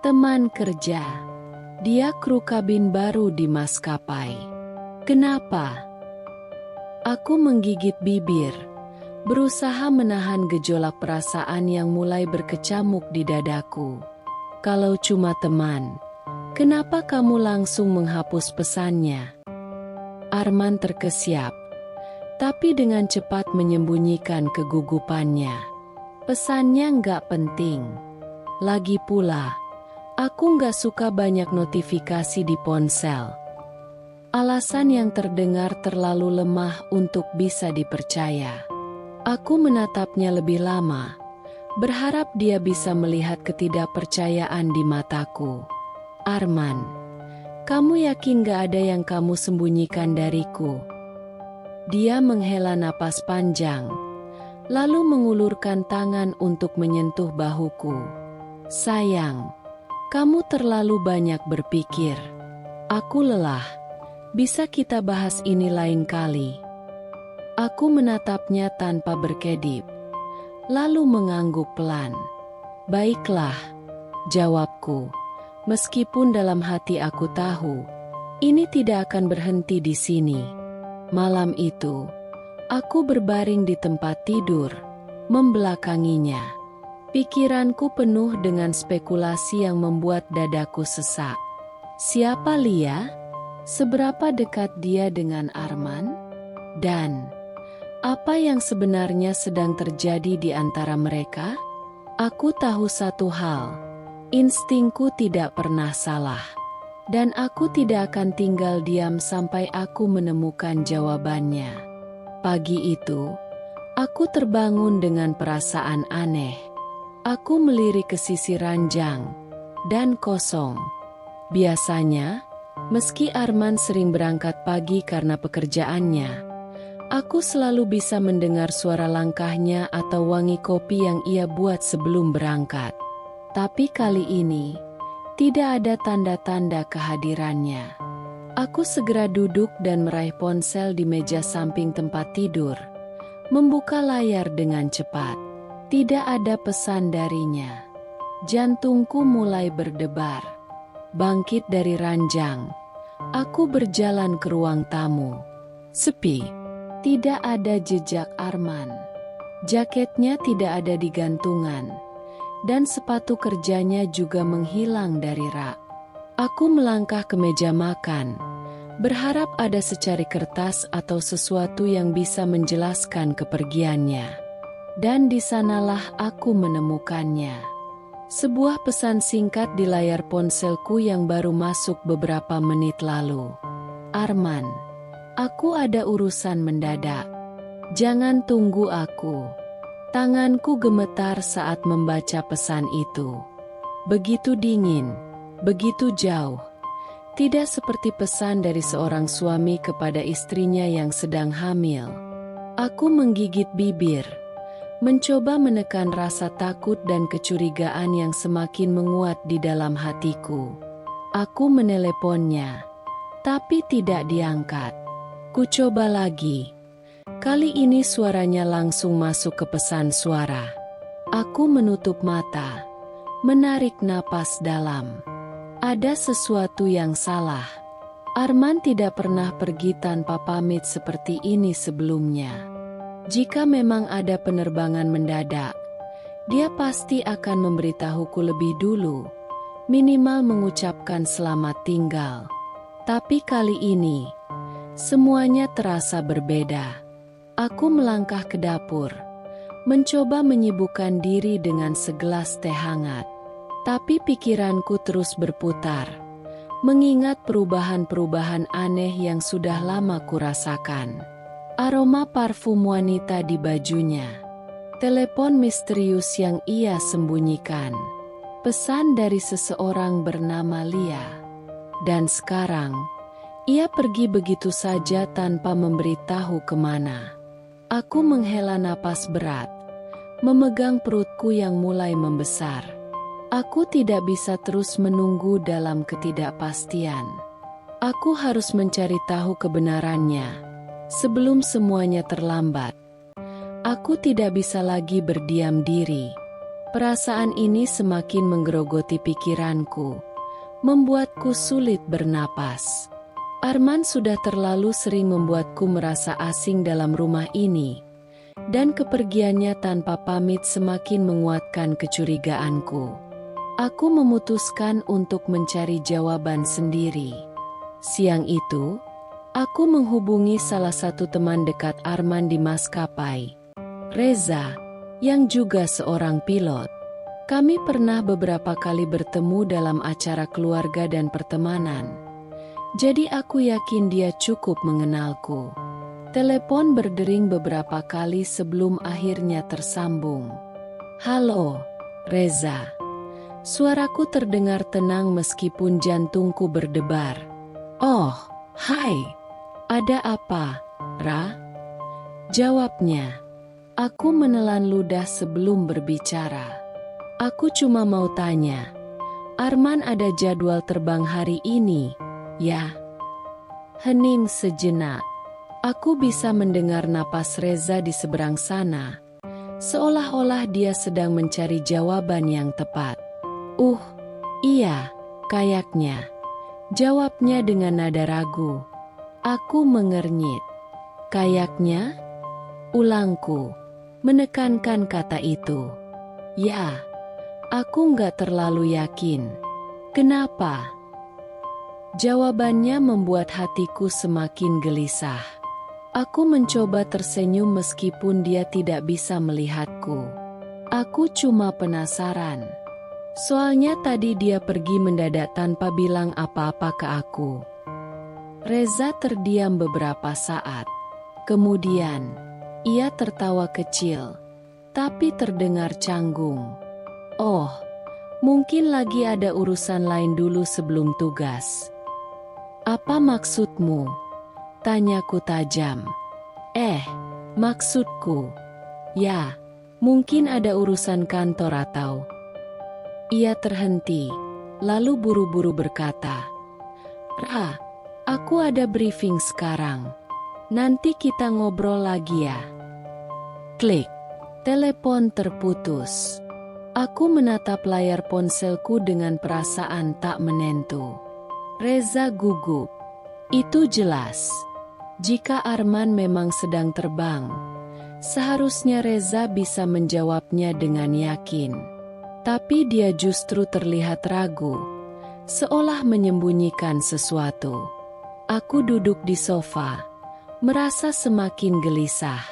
"Teman kerja. Dia kru kabin baru di maskapai." "Kenapa?" Aku menggigit bibir, berusaha menahan gejolak perasaan yang mulai berkecamuk di dadaku. "Kalau cuma teman, kenapa kamu langsung menghapus pesannya?" Arman terkesiap, tapi dengan cepat menyembunyikan kegugupannya. "Pesannya nggak penting. Lagi pula, aku nggak suka banyak notifikasi di ponsel." Alasan yang terdengar terlalu lemah untuk bisa dipercaya. Aku menatapnya lebih lama, berharap dia bisa melihat ketidakpercayaan di mataku. "Arman, kamu yakin gak ada yang kamu sembunyikan dariku?" Dia menghela napas panjang, lalu mengulurkan tangan untuk menyentuh bahuku. "Sayang, kamu terlalu banyak berpikir. Aku lelah. Bisa kita bahas ini lain kali?" Aku menatapnya tanpa berkedip, lalu mengangguk pelan. "Baiklah," jawabku. Meskipun dalam hati aku tahu, ini tidak akan berhenti di sini. Malam itu, aku berbaring di tempat tidur, membelakanginya. Pikiranku penuh dengan spekulasi yang membuat dadaku sesak. Siapa Lia? Seberapa dekat dia dengan Arman? Dan apa yang sebenarnya sedang terjadi di antara mereka? Aku tahu satu hal. Instingku tidak pernah salah, dan aku tidak akan tinggal diam sampai aku menemukan jawabannya. Pagi itu, aku terbangun dengan perasaan aneh. Aku melirik ke sisi ranjang, dan kosong. Biasanya, meski Arman sering berangkat pagi karena pekerjaannya, aku selalu bisa mendengar suara langkahnya atau wangi kopi yang ia buat sebelum berangkat. Tapi kali ini, tidak ada tanda-tanda kehadirannya. Aku segera duduk dan meraih ponsel di meja samping tempat tidur, membuka layar dengan cepat. Tidak ada pesan darinya. Jantungku mulai berdebar. Bangkit dari ranjang, aku berjalan ke ruang tamu. Sepi. Tidak ada jejak Arman. Jaketnya tidak ada di gantungan, dan sepatu kerjanya juga menghilang dari rak. Aku melangkah ke meja makan, berharap ada secari kertas atau sesuatu yang bisa menjelaskan kepergiannya. Dan di sanalah aku menemukannya. Sebuah pesan singkat di layar ponselku yang baru masuk beberapa menit lalu. "Arman, aku ada urusan mendadak. Jangan tunggu aku." Tanganku gemetar saat membaca pesan itu. Begitu dingin, begitu jauh. Tidak seperti pesan dari seorang suami kepada istrinya yang sedang hamil. Aku menggigit bibir, mencoba menekan rasa takut dan kecurigaan yang semakin menguat di dalam hatiku. Aku meneleponnya, tapi tidak diangkat. Ku coba lagi. Kali ini suaranya langsung masuk ke pesan suara. Aku menutup mata, menarik napas dalam. Ada sesuatu yang salah. Arman tidak pernah pergi tanpa pamit seperti ini sebelumnya. Jika memang ada penerbangan mendadak, dia pasti akan memberitahuku lebih dulu, minimal mengucapkan selamat tinggal. Tapi kali ini, semuanya terasa berbeda. Aku melangkah ke dapur, mencoba menyibukkan diri dengan segelas teh hangat. Tapi pikiranku terus berputar, mengingat perubahan-perubahan aneh yang sudah lama kurasakan. Aroma parfum wanita di bajunya, Telepon misterius yang ia sembunyikan. Pesan dari seseorang bernama Lia. Dan sekarang, ia pergi begitu saja tanpa memberitahu kemana. Aku menghela napas berat, memegang perutku yang mulai membesar. Aku tidak bisa terus menunggu dalam ketidakpastian. Aku harus mencari tahu kebenarannya sebelum semuanya terlambat. Aku tidak bisa lagi berdiam diri. Perasaan ini semakin menggerogoti pikiranku, membuatku sulit bernapas. Arman sudah terlalu sering membuatku merasa asing dalam rumah ini, dan kepergiannya tanpa pamit semakin menguatkan kecurigaanku. Aku memutuskan untuk mencari jawaban sendiri. Siang itu, aku menghubungi salah satu teman dekat Arman di maskapai, Reza, yang juga seorang pilot. Kami pernah beberapa kali bertemu dalam acara keluarga dan pertemanan. Jadi aku yakin dia cukup mengenalku. Telepon berdering beberapa kali sebelum akhirnya tersambung. Halo, Reza. Suaraku terdengar tenang meskipun jantungku berdebar. Oh, hai. Ada apa, Ra? Jawabnya. Aku menelan ludah sebelum berbicara. Aku cuma mau tanya, Arman ada jadwal terbang hari ini, ya? Hening sejenak. Aku bisa mendengar napas Reza di seberang sana, seolah-olah dia sedang mencari jawaban yang tepat. Iya, kayaknya. Jawabnya dengan nada ragu. Aku mengernyit. Kayaknya? Ulangku, menekankan kata itu. Ya, aku nggak terlalu yakin. Kenapa? Jawabannya membuat hatiku semakin gelisah. Aku mencoba tersenyum meskipun dia tidak bisa melihatku. Aku cuma penasaran. Soalnya tadi dia pergi mendadak tanpa bilang apa-apa ke aku. Reza terdiam beberapa saat. Kemudian, ia tertawa kecil, tapi terdengar canggung. Oh, mungkin lagi ada urusan lain dulu sebelum tugas. Apa maksudmu? Tanyaku tajam. Maksudku. Ya, mungkin ada urusan kantor atau... Ia terhenti, lalu buru-buru berkata, Ra, aku ada briefing sekarang. Nanti kita ngobrol lagi ya. Klik. Telepon terputus. Aku menatap layar ponselku dengan perasaan tak menentu. Reza gugup. Itu jelas. Jika Arman memang sedang terbang, seharusnya Reza bisa menjawabnya dengan yakin. Tapi dia justru terlihat ragu, seolah menyembunyikan sesuatu. Aku duduk di sofa, merasa semakin gelisah.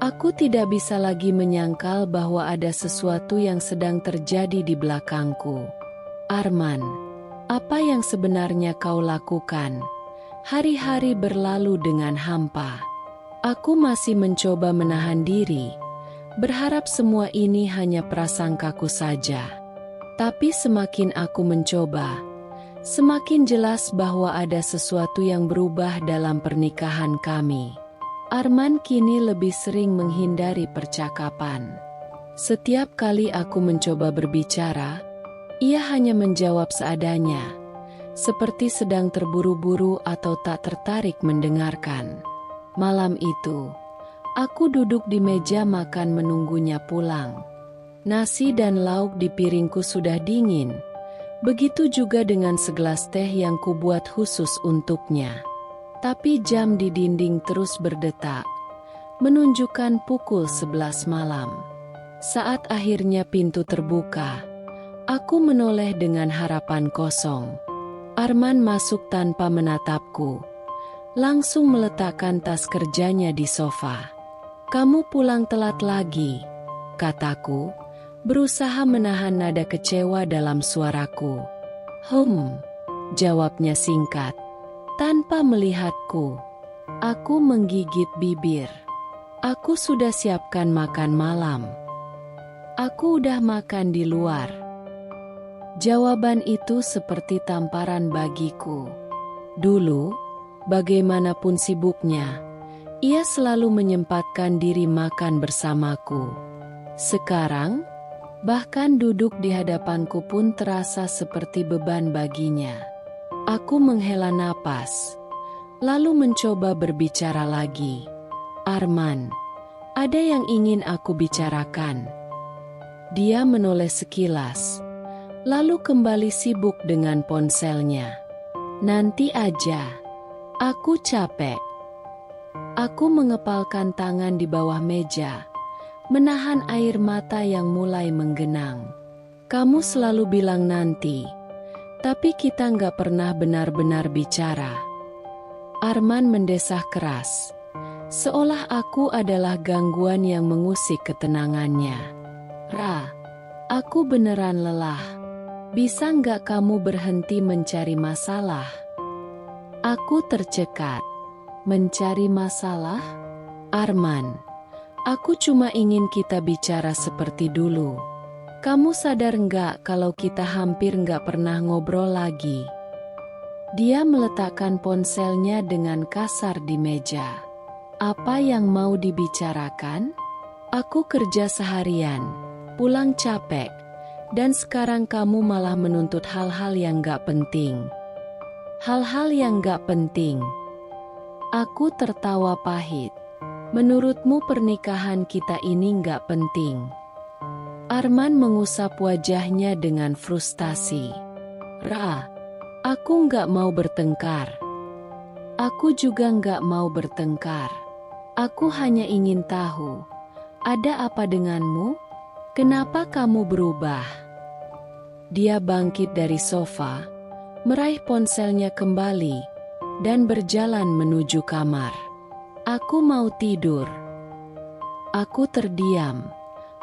Aku tidak bisa lagi menyangkal bahwa ada sesuatu yang sedang terjadi di belakangku. Arman, apa yang sebenarnya kau lakukan? Hari-hari berlalu dengan hampa. Aku masih mencoba menahan diri, berharap semua ini hanya prasangkaku saja. Tapi semakin aku mencoba, semakin jelas bahwa ada sesuatu yang berubah dalam pernikahan kami. Arman kini lebih sering menghindari percakapan. Setiap kali aku mencoba berbicara, ia hanya menjawab seadanya, seperti sedang terburu-buru atau tak tertarik mendengarkan. Malam itu, aku duduk di meja makan menunggunya pulang. Nasi dan lauk di piringku sudah dingin. Begitu juga dengan segelas teh yang kubuat khusus untuknya. Tapi jam di dinding terus berdetak, menunjukkan pukul 11 malam. Saat akhirnya pintu terbuka, aku menoleh dengan harapan kosong. Arman masuk tanpa menatapku, langsung meletakkan tas kerjanya di sofa. Kamu pulang telat lagi, kataku, berusaha menahan nada kecewa dalam suaraku. Jawabnya singkat, tanpa melihatku. Aku menggigit bibir. Aku sudah siapkan makan malam. Aku udah makan di luar. Jawaban itu seperti tamparan bagiku. Dulu, bagaimanapun sibuknya, ia selalu menyempatkan diri makan bersamaku. Sekarang, bahkan duduk di hadapanku pun terasa seperti beban baginya. Aku menghela napas, lalu mencoba berbicara lagi. Arman, ada yang ingin aku bicarakan. Dia menoleh sekilas, lalu kembali sibuk dengan ponselnya. Nanti aja, aku capek. Aku mengepalkan tangan di bawah meja, menahan air mata yang mulai menggenang. Kamu selalu bilang nanti, tapi kita nggak pernah benar-benar bicara. Arman mendesah keras, seolah aku adalah gangguan yang mengusik ketenangannya. Ra, aku beneran lelah. Bisa nggak kamu berhenti mencari masalah? Aku tercekat. Mencari masalah? Arman, aku cuma ingin kita bicara seperti dulu. Kamu sadar nggak kalau kita hampir nggak pernah ngobrol lagi? Dia meletakkan ponselnya dengan kasar di meja. Apa yang mau dibicarakan? Aku kerja seharian, pulang capek, dan sekarang kamu malah menuntut hal-hal yang gak penting. Hal-hal yang gak penting. Aku tertawa pahit. Menurutmu pernikahan kita ini gak penting? Arman mengusap wajahnya dengan frustasi. Ra, aku gak mau bertengkar. Aku juga gak mau bertengkar. Aku hanya ingin tahu, ada apa denganmu? Kenapa kamu berubah? Dia bangkit dari sofa, meraih ponselnya kembali, dan berjalan menuju kamar. Aku mau tidur. Aku terdiam,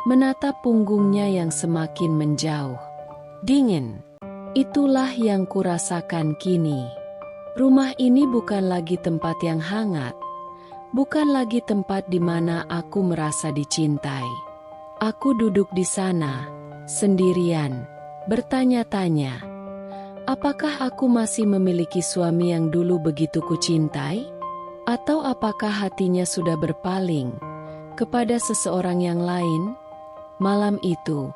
menatap punggungnya yang semakin menjauh. Dingin. Itulah yang kurasakan kini. Rumah ini bukan lagi tempat yang hangat, bukan lagi tempat di mana aku merasa dicintai. Aku duduk di sana, sendirian, bertanya-tanya, apakah aku masih memiliki suami yang dulu begitu kucintai? Atau apakah hatinya sudah berpaling kepada seseorang yang lain? Malam itu,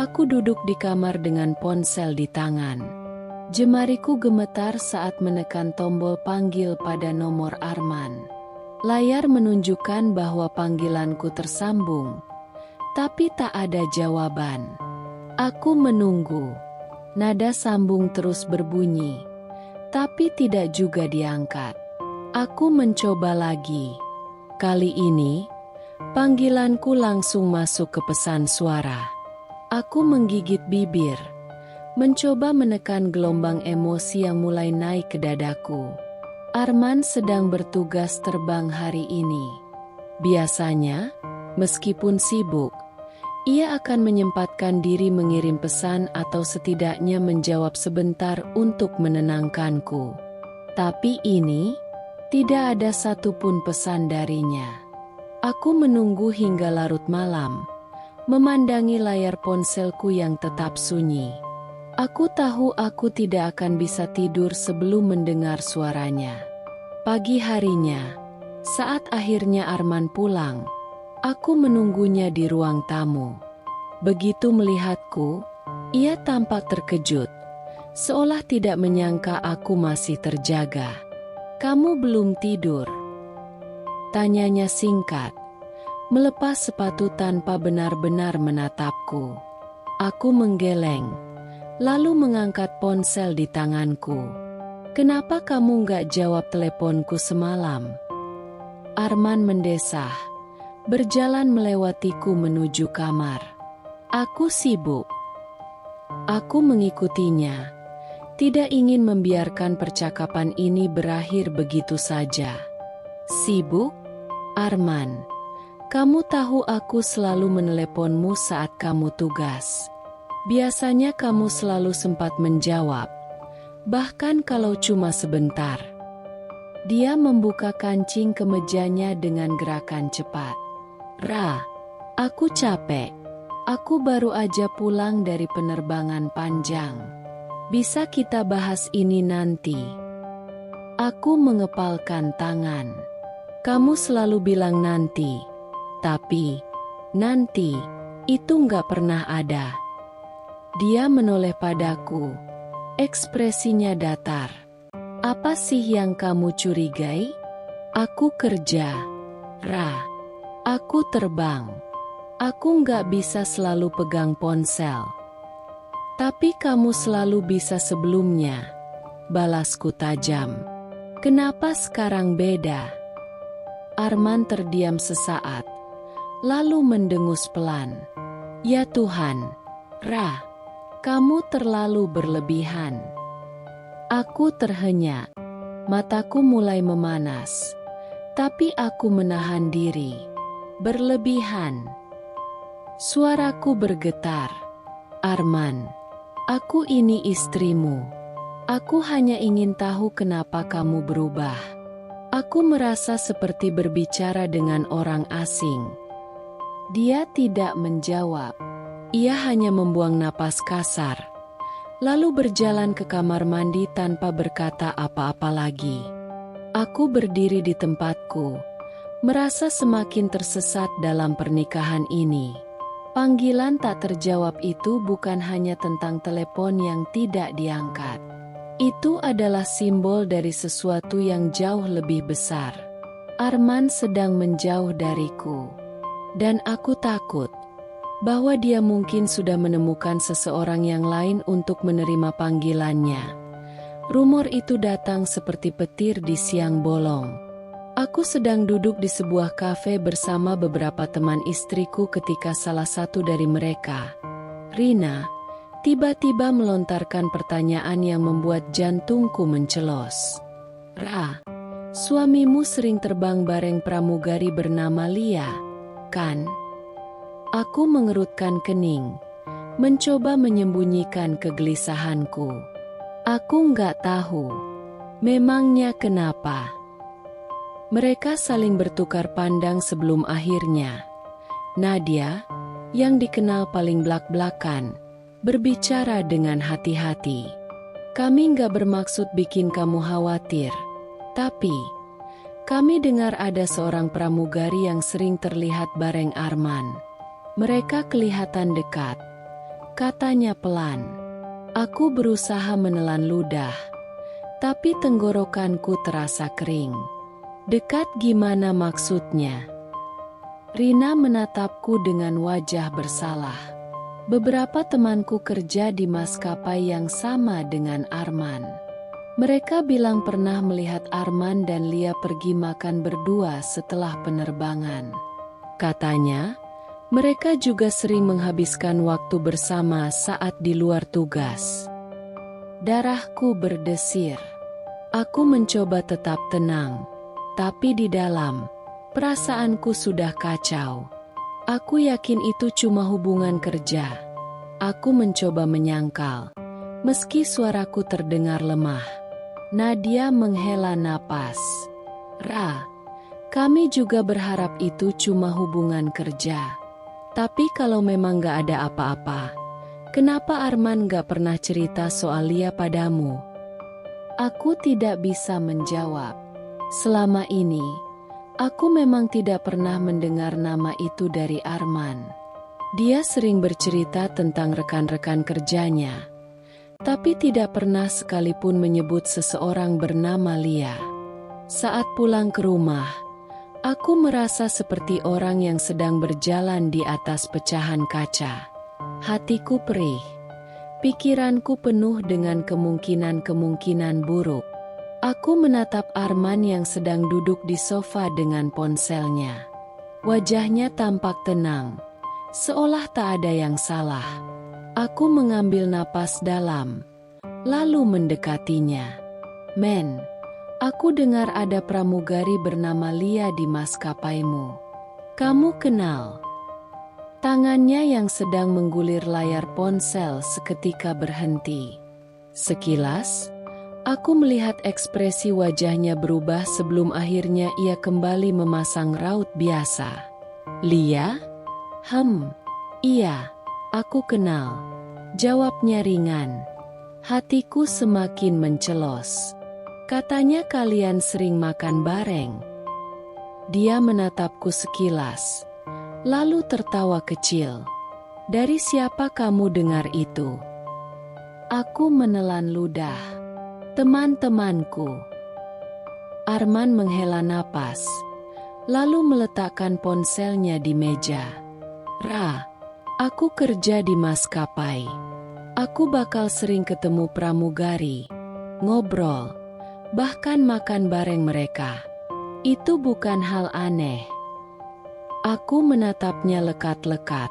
aku duduk di kamar dengan ponsel di tangan. Jemariku gemetar saat menekan tombol panggil pada nomor Arman. Layar menunjukkan bahwa panggilanku tersambung, tapi tak ada jawaban. Aku menunggu. Nada sambung terus berbunyi, tapi tidak juga diangkat. Aku mencoba lagi. Kali ini, panggilanku langsung masuk ke pesan suara. Aku menggigit bibir, mencoba menekan gelombang emosi yang mulai naik ke dadaku. Arman sedang bertugas terbang hari ini. Biasanya, meskipun sibuk, ia akan menyempatkan diri mengirim pesan atau setidaknya menjawab sebentar untuk menenangkanku. Tapi ini, tidak ada satupun pesan darinya. Aku menunggu hingga larut malam, memandangi layar ponselku yang tetap sunyi. Aku tahu aku tidak akan bisa tidur sebelum mendengar suaranya. Pagi harinya, saat akhirnya Arman pulang, aku menunggunya di ruang tamu. Begitu melihatku, ia tampak terkejut, seolah tidak menyangka aku masih terjaga. "Kamu belum tidur?" tanyanya singkat, melepas sepatu tanpa benar-benar menatapku. Aku menggeleng, lalu mengangkat ponsel di tanganku. "Kenapa kamu nggak jawab teleponku semalam?" Arman mendesah, berjalan melewatiku menuju kamar. "Aku sibuk." Aku mengikutinya, tidak ingin membiarkan percakapan ini berakhir begitu saja. "Sibuk? Arman, kamu tahu aku selalu meneleponmu saat kamu tugas. Biasanya kamu selalu sempat menjawab, bahkan kalau cuma sebentar." Dia membuka kancing kemejanya dengan gerakan cepat. "Ra, aku capek. Aku baru aja pulang dari penerbangan panjang. Bisa kita bahas ini nanti? Aku mengepalkan tangan. Kamu selalu bilang nanti, tapi nanti itu nggak pernah ada. Dia menoleh padaku. Ekspresinya datar. Apa sih yang kamu curigai? Aku kerja. Ra. Aku terbang. Aku nggak bisa selalu pegang ponsel. Tapi kamu selalu bisa sebelumnya. Balasku tajam. Kenapa sekarang beda? Arman terdiam sesaat, lalu mendengus pelan. Ya Tuhan, Ra, kamu terlalu berlebihan. Aku terhenyak, mataku mulai memanas, tapi aku menahan diri. Berlebihan. Suaraku bergetar. Arman, aku ini istrimu. Aku hanya ingin tahu kenapa kamu berubah. Aku merasa seperti berbicara dengan orang asing. Dia tidak menjawab. Ia hanya membuang napas kasar, lalu berjalan ke kamar mandi tanpa berkata apa-apa lagi. Aku berdiri di tempatku, merasa semakin tersesat dalam pernikahan ini. Panggilan tak terjawab itu bukan hanya tentang telepon yang tidak diangkat. Itu adalah simbol dari sesuatu yang jauh lebih besar. Arman sedang menjauh dariku. Dan aku takut bahwa dia mungkin sudah menemukan seseorang yang lain untuk menerima panggilannya. Rumor itu datang seperti petir di siang bolong. Aku sedang duduk di sebuah kafe bersama beberapa teman istriku ketika salah satu dari mereka, Rina, tiba-tiba melontarkan pertanyaan yang membuat jantungku mencelos. Ra, suamimu sering terbang bareng pramugari bernama Lia, kan? Aku mengerutkan kening, mencoba menyembunyikan kegelisahanku. Aku nggak tahu. Memangnya kenapa? Mereka saling bertukar pandang sebelum akhirnya Nadia, yang dikenal paling blak-blakan, berbicara dengan hati-hati. Kami nggak bermaksud bikin kamu khawatir, tapi kami dengar ada seorang pramugari yang sering terlihat bareng Arman. Mereka kelihatan dekat, katanya pelan. Aku berusaha menelan ludah, tapi tenggorokanku terasa kering. Dekat gimana maksudnya? Rina menatapku dengan wajah bersalah. Beberapa temanku kerja di maskapai yang sama dengan Arman. Mereka bilang pernah melihat Arman dan Lia pergi makan berdua setelah penerbangan. Katanya, mereka juga sering menghabiskan waktu bersama saat di luar tugas. Darahku berdesir. Aku mencoba tetap tenang. Tapi di dalam, perasaanku sudah kacau. Aku yakin itu cuma hubungan kerja. Aku mencoba menyangkal, meski suaraku terdengar lemah. Nadia menghela napas. Ra, kami juga berharap itu cuma hubungan kerja. Tapi kalau memang gak ada apa-apa, kenapa Arman gak pernah cerita soal Lia padamu? Aku tidak bisa menjawab. Selama ini, aku memang tidak pernah mendengar nama itu dari Arman. Dia sering bercerita tentang rekan-rekan kerjanya, tapi tidak pernah sekalipun menyebut seseorang bernama Lia. Saat pulang ke rumah, aku merasa seperti orang yang sedang berjalan di atas pecahan kaca. Hatiku perih, pikiranku penuh dengan kemungkinan-kemungkinan buruk. Aku menatap Arman yang sedang duduk di sofa dengan ponselnya. Wajahnya tampak tenang, seolah tak ada yang salah. Aku mengambil napas dalam, lalu mendekatinya. Men, aku dengar ada pramugari bernama Lia di maskapaimu. Kamu kenal? Tangannya yang sedang menggulir layar ponsel seketika berhenti. Sekilas, aku melihat ekspresi wajahnya berubah sebelum akhirnya ia kembali memasang raut biasa. Lia? Iya. Aku kenal. Jawabnya ringan. Hatiku semakin mencelos. Katanya kalian sering makan bareng. Dia menatapku sekilas, lalu tertawa kecil. Dari siapa kamu dengar itu? Aku menelan ludah. Teman-temanku. Arman menghela napas, lalu meletakkan ponselnya di meja. Ra, aku kerja di maskapai. Aku bakal sering ketemu pramugari, ngobrol, bahkan makan bareng mereka. Itu bukan hal aneh. Aku menatapnya lekat-lekat,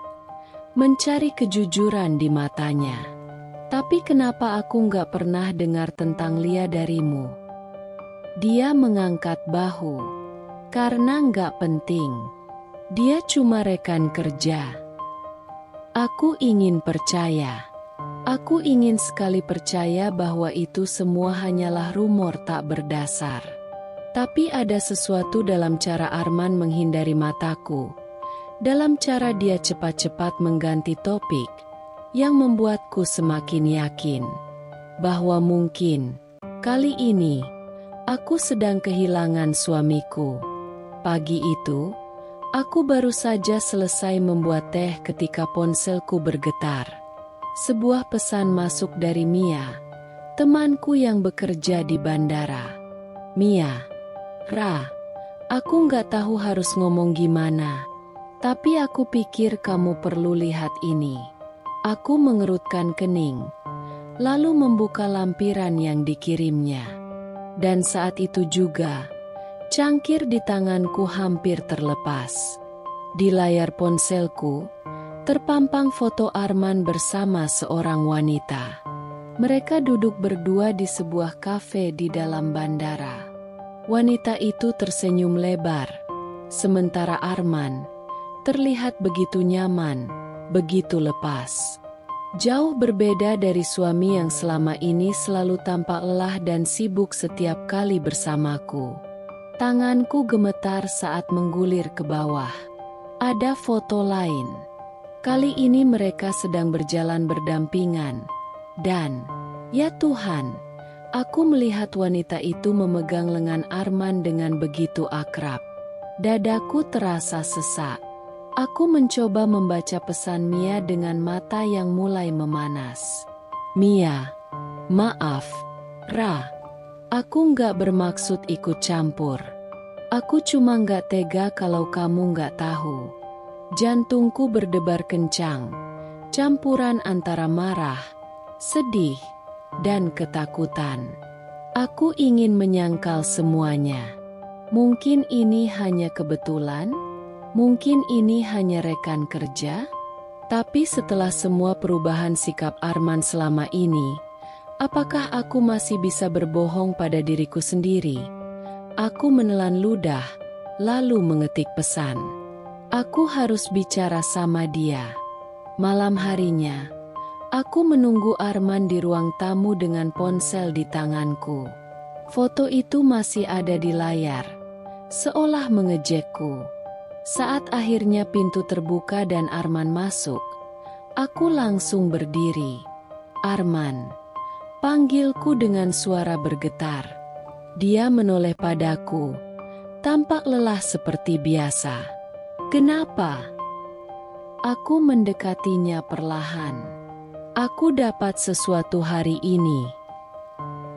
mencari kejujuran di matanya. Tapi kenapa aku nggak pernah dengar tentang Lia darimu? Dia mengangkat bahu. Karena nggak penting. Dia cuma rekan kerja. Aku ingin percaya. Aku ingin sekali percaya bahwa itu semua hanyalah rumor tak berdasar. Tapi ada sesuatu dalam cara Arman menghindari mataku. Dalam cara dia cepat-cepat mengganti topik, yang membuatku semakin yakin bahwa mungkin kali ini aku sedang kehilangan suamiku. Pagi itu, aku baru saja selesai membuat teh ketika ponselku bergetar. Sebuah pesan masuk dari Mia, temanku yang bekerja di bandara. Mia, Ra, aku nggak tahu harus ngomong gimana, tapi aku pikir kamu perlu lihat ini. Aku mengerutkan kening, lalu membuka lampiran yang dikirimnya. Dan saat itu juga, cangkir di tanganku hampir terlepas. Di layar ponselku, terpampang foto Arman bersama seorang wanita. Mereka duduk berdua di sebuah kafe di dalam bandara. Wanita itu tersenyum lebar, sementara Arman terlihat begitu nyaman, begitu lepas. Jauh berbeda dari suami yang selama ini selalu tampak lelah dan sibuk setiap kali bersamaku. Tanganku gemetar saat menggulir ke bawah. Ada foto lain. Kali ini mereka sedang berjalan berdampingan. Dan, ya Tuhan, aku melihat wanita itu memegang lengan Arman dengan begitu akrab. Dadaku terasa sesak. Aku mencoba membaca pesan Mia dengan mata yang mulai memanas. Mia, maaf, Ra, aku nggak bermaksud ikut campur. Aku cuma nggak tega kalau kamu nggak tahu. Jantungku berdebar kencang, campuran antara marah, sedih, dan ketakutan. Aku ingin menyangkal semuanya. Mungkin ini hanya kebetulan? Mungkin ini hanya rekan kerja? Tapi setelah semua perubahan sikap Arman selama ini, apakah aku masih bisa berbohong pada diriku sendiri? Aku menelan ludah, lalu mengetik pesan. Aku harus bicara sama dia. Malam harinya, aku menunggu Arman di ruang tamu dengan ponsel di tanganku. Foto itu masih ada di layar, seolah mengejekku. Saat akhirnya pintu terbuka dan Arman masuk, aku langsung berdiri. Arman, panggilku dengan suara bergetar. Dia menoleh padaku, tampak lelah seperti biasa. Kenapa? Aku mendekatinya perlahan. Aku dapat sesuatu hari ini.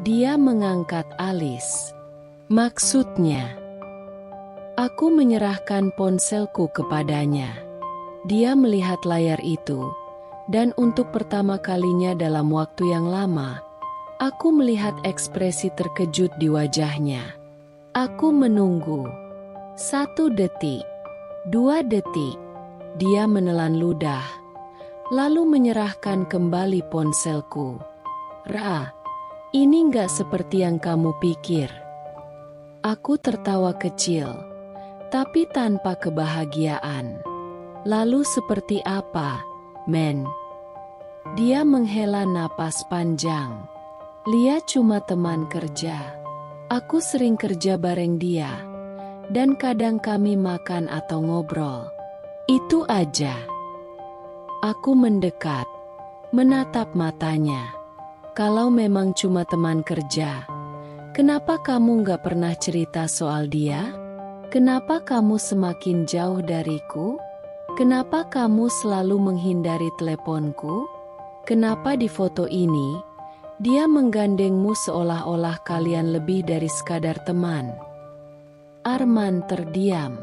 Dia mengangkat alis. Maksudnya? Aku menyerahkan ponselku kepadanya. Dia melihat layar itu, dan untuk pertama kalinya dalam waktu yang lama, aku melihat ekspresi terkejut di wajahnya. Aku menunggu. 1 detik, 2 detik. Dia menelan ludah, lalu menyerahkan kembali ponselku. Ra, ini nggak seperti yang kamu pikir. Aku tertawa kecil, tapi tanpa kebahagiaan. Lalu seperti apa, men? Dia menghela napas panjang. Lia cuma teman kerja. Aku sering kerja bareng dia. Dan kadang kami makan atau ngobrol. Itu aja. Aku mendekat, menatap matanya. Kalau memang cuma teman kerja, kenapa kamu gak pernah cerita soal dia? Kenapa kamu semakin jauh dariku? Kenapa kamu selalu menghindari teleponku? Kenapa di foto ini, dia menggandengmu seolah-olah kalian lebih dari sekadar teman? Arman terdiam.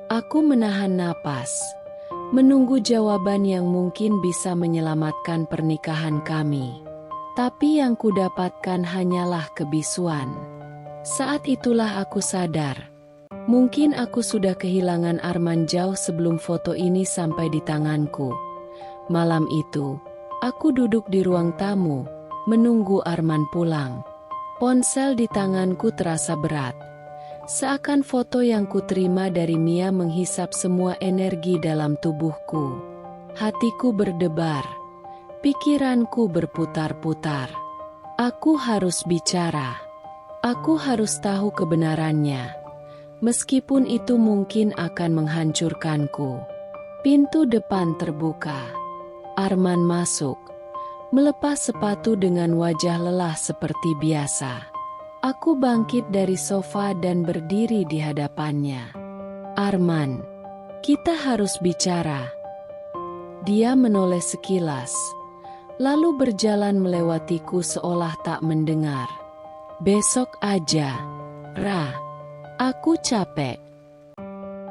Aku menahan napas, menunggu jawaban yang mungkin bisa menyelamatkan pernikahan kami. Tapi yang kudapatkan hanyalah kebisuan. Saat itulah aku sadar, mungkin aku sudah kehilangan Arman jauh sebelum foto ini sampai di tanganku. Malam itu, aku duduk di ruang tamu, menunggu Arman pulang. Ponsel di tanganku terasa berat. Seakan foto yang kuterima dari Mia menghisap semua energi dalam tubuhku. Hatiku berdebar. Pikiranku berputar-putar. Aku harus bicara. Aku harus tahu kebenarannya. Meskipun itu mungkin akan menghancurkanku. Pintu depan terbuka. Arman masuk. Melepas sepatu dengan wajah lelah seperti biasa. Aku bangkit dari sofa dan berdiri di hadapannya. Arman, kita harus bicara. Dia menoleh sekilas, lalu berjalan melewatiku seolah tak mendengar. Besok aja, Ra. Aku capek.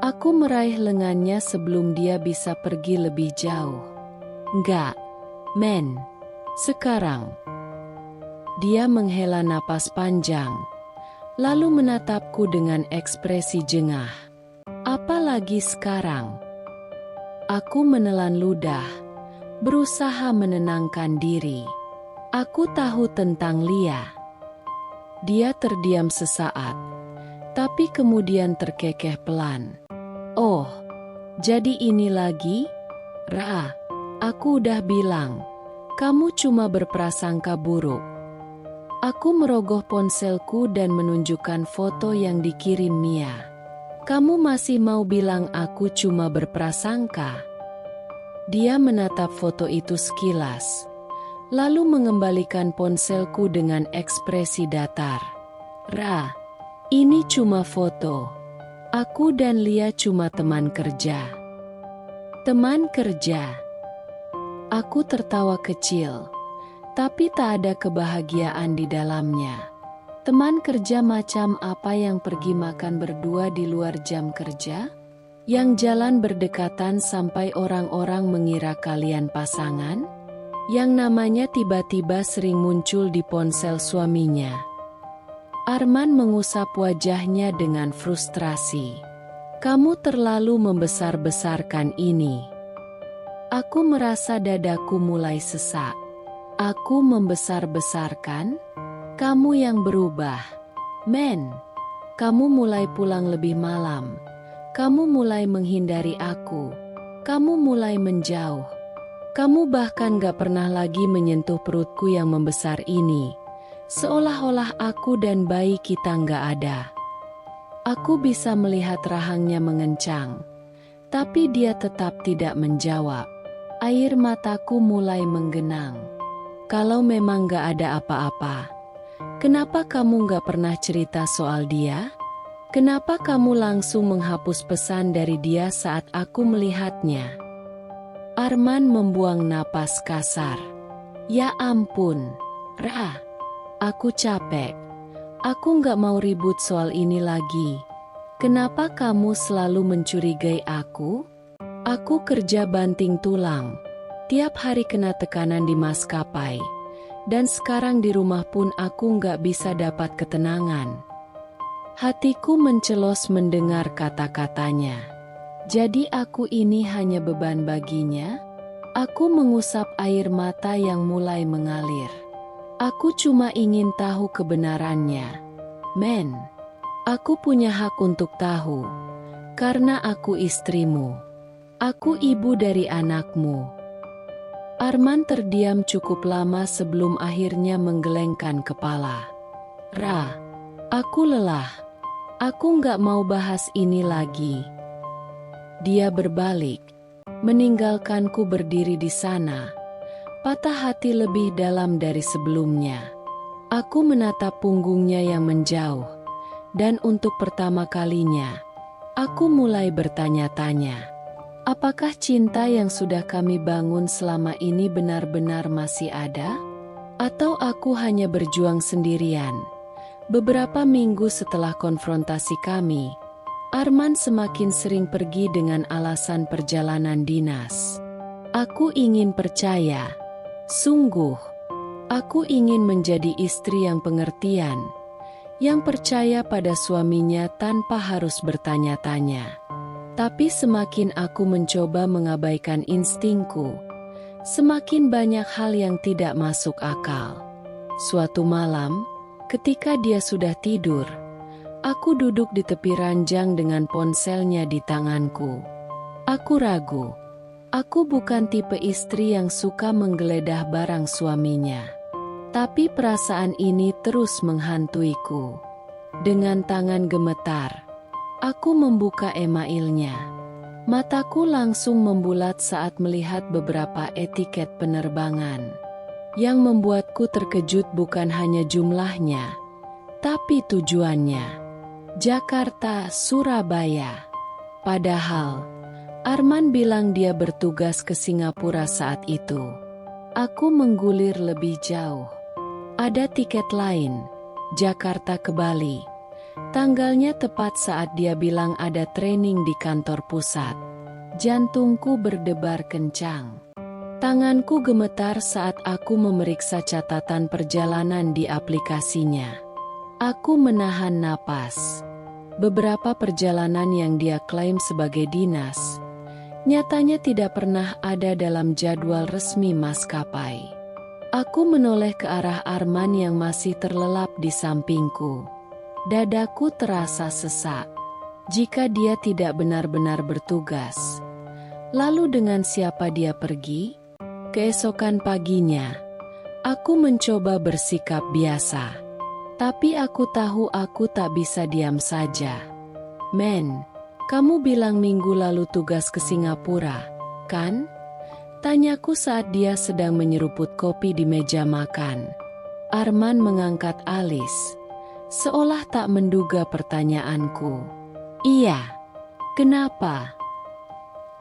Aku meraih lengannya sebelum dia bisa pergi lebih jauh. Enggak, men. Sekarang. Dia menghela napas panjang, lalu menatapku dengan ekspresi jengah. Apalagi sekarang? Aku menelan ludah, berusaha menenangkan diri. Aku tahu tentang Lia. Dia terdiam sesaat, tapi kemudian terkekeh pelan. Oh, jadi ini lagi? Ra, aku udah bilang, kamu cuma berprasangka buruk. Aku merogoh ponselku dan menunjukkan foto yang dikirim Mia. Kamu masih mau bilang aku cuma berprasangka? Dia menatap foto itu sekilas, lalu mengembalikan ponselku dengan ekspresi datar. Ra, ini cuma foto. Aku dan Lia cuma teman kerja. Teman kerja. Aku tertawa kecil. Tapi tak ada kebahagiaan di dalamnya. Teman kerja macam apa yang pergi makan berdua di luar jam kerja? Yang jalan berdekatan sampai orang-orang mengira kalian pasangan? Yang namanya tiba-tiba sering muncul di ponsel suaminya. Arman mengusap wajahnya dengan frustrasi. Kamu terlalu membesar-besarkan ini. Aku merasa dadaku mulai sesak. Aku membesar-besarkan? Kamu yang berubah. Men, kamu mulai pulang lebih malam. Kamu mulai menghindari aku. Kamu mulai menjauh. Kamu bahkan gak pernah lagi menyentuh perutku yang membesar ini. Seolah-olah aku dan bayi kita gak ada. Aku bisa melihat rahangnya mengencang. Tapi dia tetap tidak menjawab. Air mataku mulai menggenang. Kalau memang gak ada apa-apa, kenapa kamu gak pernah cerita soal dia? Kenapa kamu langsung menghapus pesan dari dia saat aku melihatnya? Arman membuang napas kasar. Ya ampun, Ra. Aku capek. Aku gak mau ribut soal ini lagi. Kenapa kamu selalu mencurigai aku? Aku kerja banting tulang. Tiap hari kena tekanan di maskapai. Dan sekarang di rumah pun aku nggak bisa dapat ketenangan. Hatiku mencelos mendengar kata-katanya. Jadi aku ini hanya beban baginya? Aku mengusap air mata yang mulai mengalir. Aku cuma ingin tahu kebenarannya. Men, aku punya hak untuk tahu. Karena aku istrimu. Aku ibu dari anakmu. Arman terdiam cukup lama sebelum akhirnya menggelengkan kepala. Ra, aku lelah. Aku nggak mau bahas ini lagi. Dia berbalik, meninggalkanku berdiri di sana, patah hati lebih dalam dari sebelumnya. Aku menatap punggungnya yang menjauh, dan untuk pertama kalinya, aku mulai bertanya-tanya. Apakah cinta yang sudah kami bangun selama ini benar-benar masih ada? Atau aku hanya berjuang sendirian? Beberapa minggu setelah konfrontasi kami, Arman semakin sering pergi dengan alasan perjalanan dinas. Aku ingin percaya. Sungguh, aku ingin menjadi istri yang pengertian, yang percaya pada suaminya tanpa harus bertanya-tanya. Tapi semakin aku mencoba mengabaikan instingku, semakin banyak hal yang tidak masuk akal. Suatu malam, ketika dia sudah tidur, aku duduk di tepi ranjang dengan ponselnya di tanganku. Aku ragu. Aku bukan tipe istri yang suka menggeledah barang suaminya. Tapi perasaan ini terus menghantuiku. Dengan tangan gemetar, aku membuka emailnya. Mataku langsung membulat saat melihat beberapa etiket penerbangan. Yang membuatku terkejut bukan hanya jumlahnya, tapi tujuannya. Jakarta, Surabaya. Padahal, Arman bilang dia bertugas ke Singapura saat itu. Aku menggulir lebih jauh. Ada tiket lain, Jakarta ke Bali. Tanggalnya tepat saat dia bilang ada training di kantor pusat. Jantungku berdebar kencang. Tanganku gemetar saat aku memeriksa catatan perjalanan di aplikasinya. Aku menahan napas. Beberapa perjalanan yang dia klaim sebagai dinas, nyatanya tidak pernah ada dalam jadwal resmi maskapai. Aku menoleh ke arah Arman yang masih terlelap di sampingku. Dadaku terasa sesak. Jika dia tidak benar-benar bertugas, lalu dengan siapa dia pergi? Keesokan paginya, aku mencoba bersikap biasa. Tapi aku tahu aku tak bisa diam saja. Men, kamu bilang minggu lalu tugas ke Singapura, kan? Tanyaku saat dia sedang menyeruput kopi di meja makan. Arman mengangkat alis, seolah tak menduga pertanyaanku. Iya. Kenapa?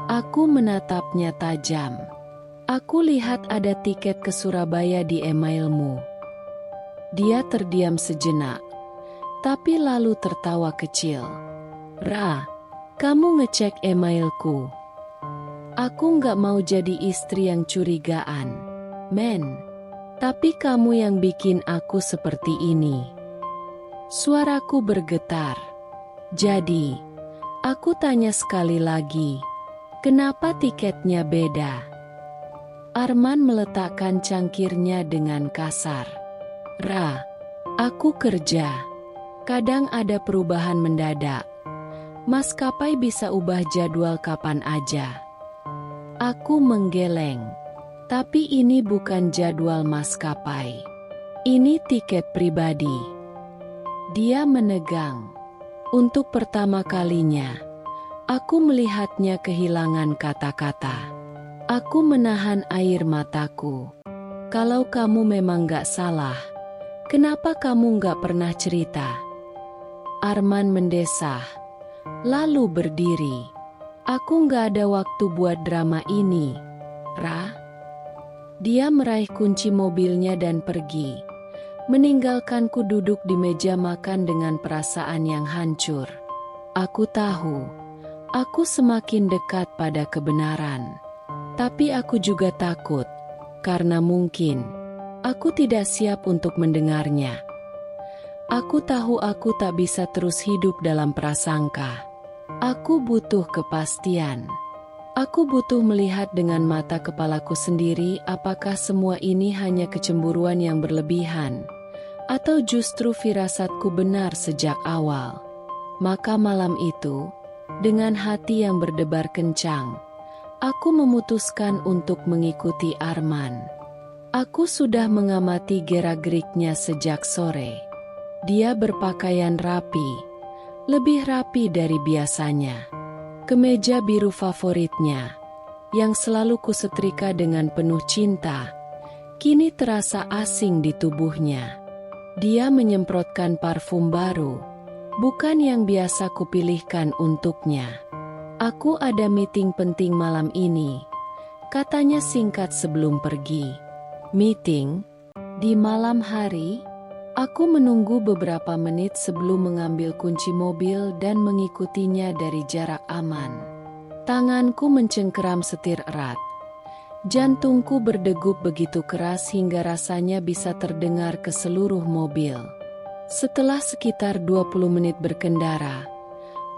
Aku menatapnya tajam. Aku lihat ada tiket ke Surabaya di emailmu. Dia terdiam sejenak, tapi lalu tertawa kecil. Ra, kamu ngecek emailku. Aku nggak mau jadi istri yang curigaan, men. Tapi kamu yang bikin aku seperti ini. Suaraku bergetar. Jadi, aku tanya sekali lagi, kenapa tiketnya beda? Arman meletakkan cangkirnya dengan kasar. Ra, aku kerja. Kadang ada perubahan mendadak. Maskapai bisa ubah jadwal kapan aja. Aku menggeleng. Tapi ini bukan jadwal maskapai. Ini tiket pribadi. Dia menegang. Untuk pertama kalinya, aku melihatnya kehilangan kata-kata. Aku menahan air mataku. Kalau kamu memang gak salah, kenapa kamu gak pernah cerita? Arman mendesah, lalu berdiri. Aku gak ada waktu buat drama ini, Ra. Dia meraih kunci mobilnya dan pergi, meninggalkanku duduk di meja makan dengan perasaan yang hancur. Aku tahu, aku semakin dekat pada kebenaran. Tapi aku juga takut, karena mungkin aku tidak siap untuk mendengarnya. Aku tahu aku tak bisa terus hidup dalam prasangka. Aku butuh kepastian. Aku butuh melihat dengan mata kepalaku sendiri apakah semua ini hanya kecemburuan yang berlebihan, atau justru firasatku benar sejak awal. Maka malam itu, dengan hati yang berdebar kencang, aku memutuskan untuk mengikuti Arman. Aku sudah mengamati gerak-geriknya sejak sore. Dia berpakaian rapi, lebih rapi dari biasanya. Kemeja biru favoritnya, yang selalu kusetrika dengan penuh cinta, kini terasa asing di tubuhnya. Dia menyemprotkan parfum baru, bukan yang biasa kupilihkan untuknya. "Aku ada meeting penting malam ini," katanya singkat sebelum pergi. "Meeting? Di malam hari?" Aku menunggu beberapa menit sebelum mengambil kunci mobil dan mengikutinya dari jarak aman. Tanganku mencengkeram setir erat. Jantungku berdegup begitu keras hingga rasanya bisa terdengar ke seluruh mobil. Setelah sekitar 20 menit berkendara,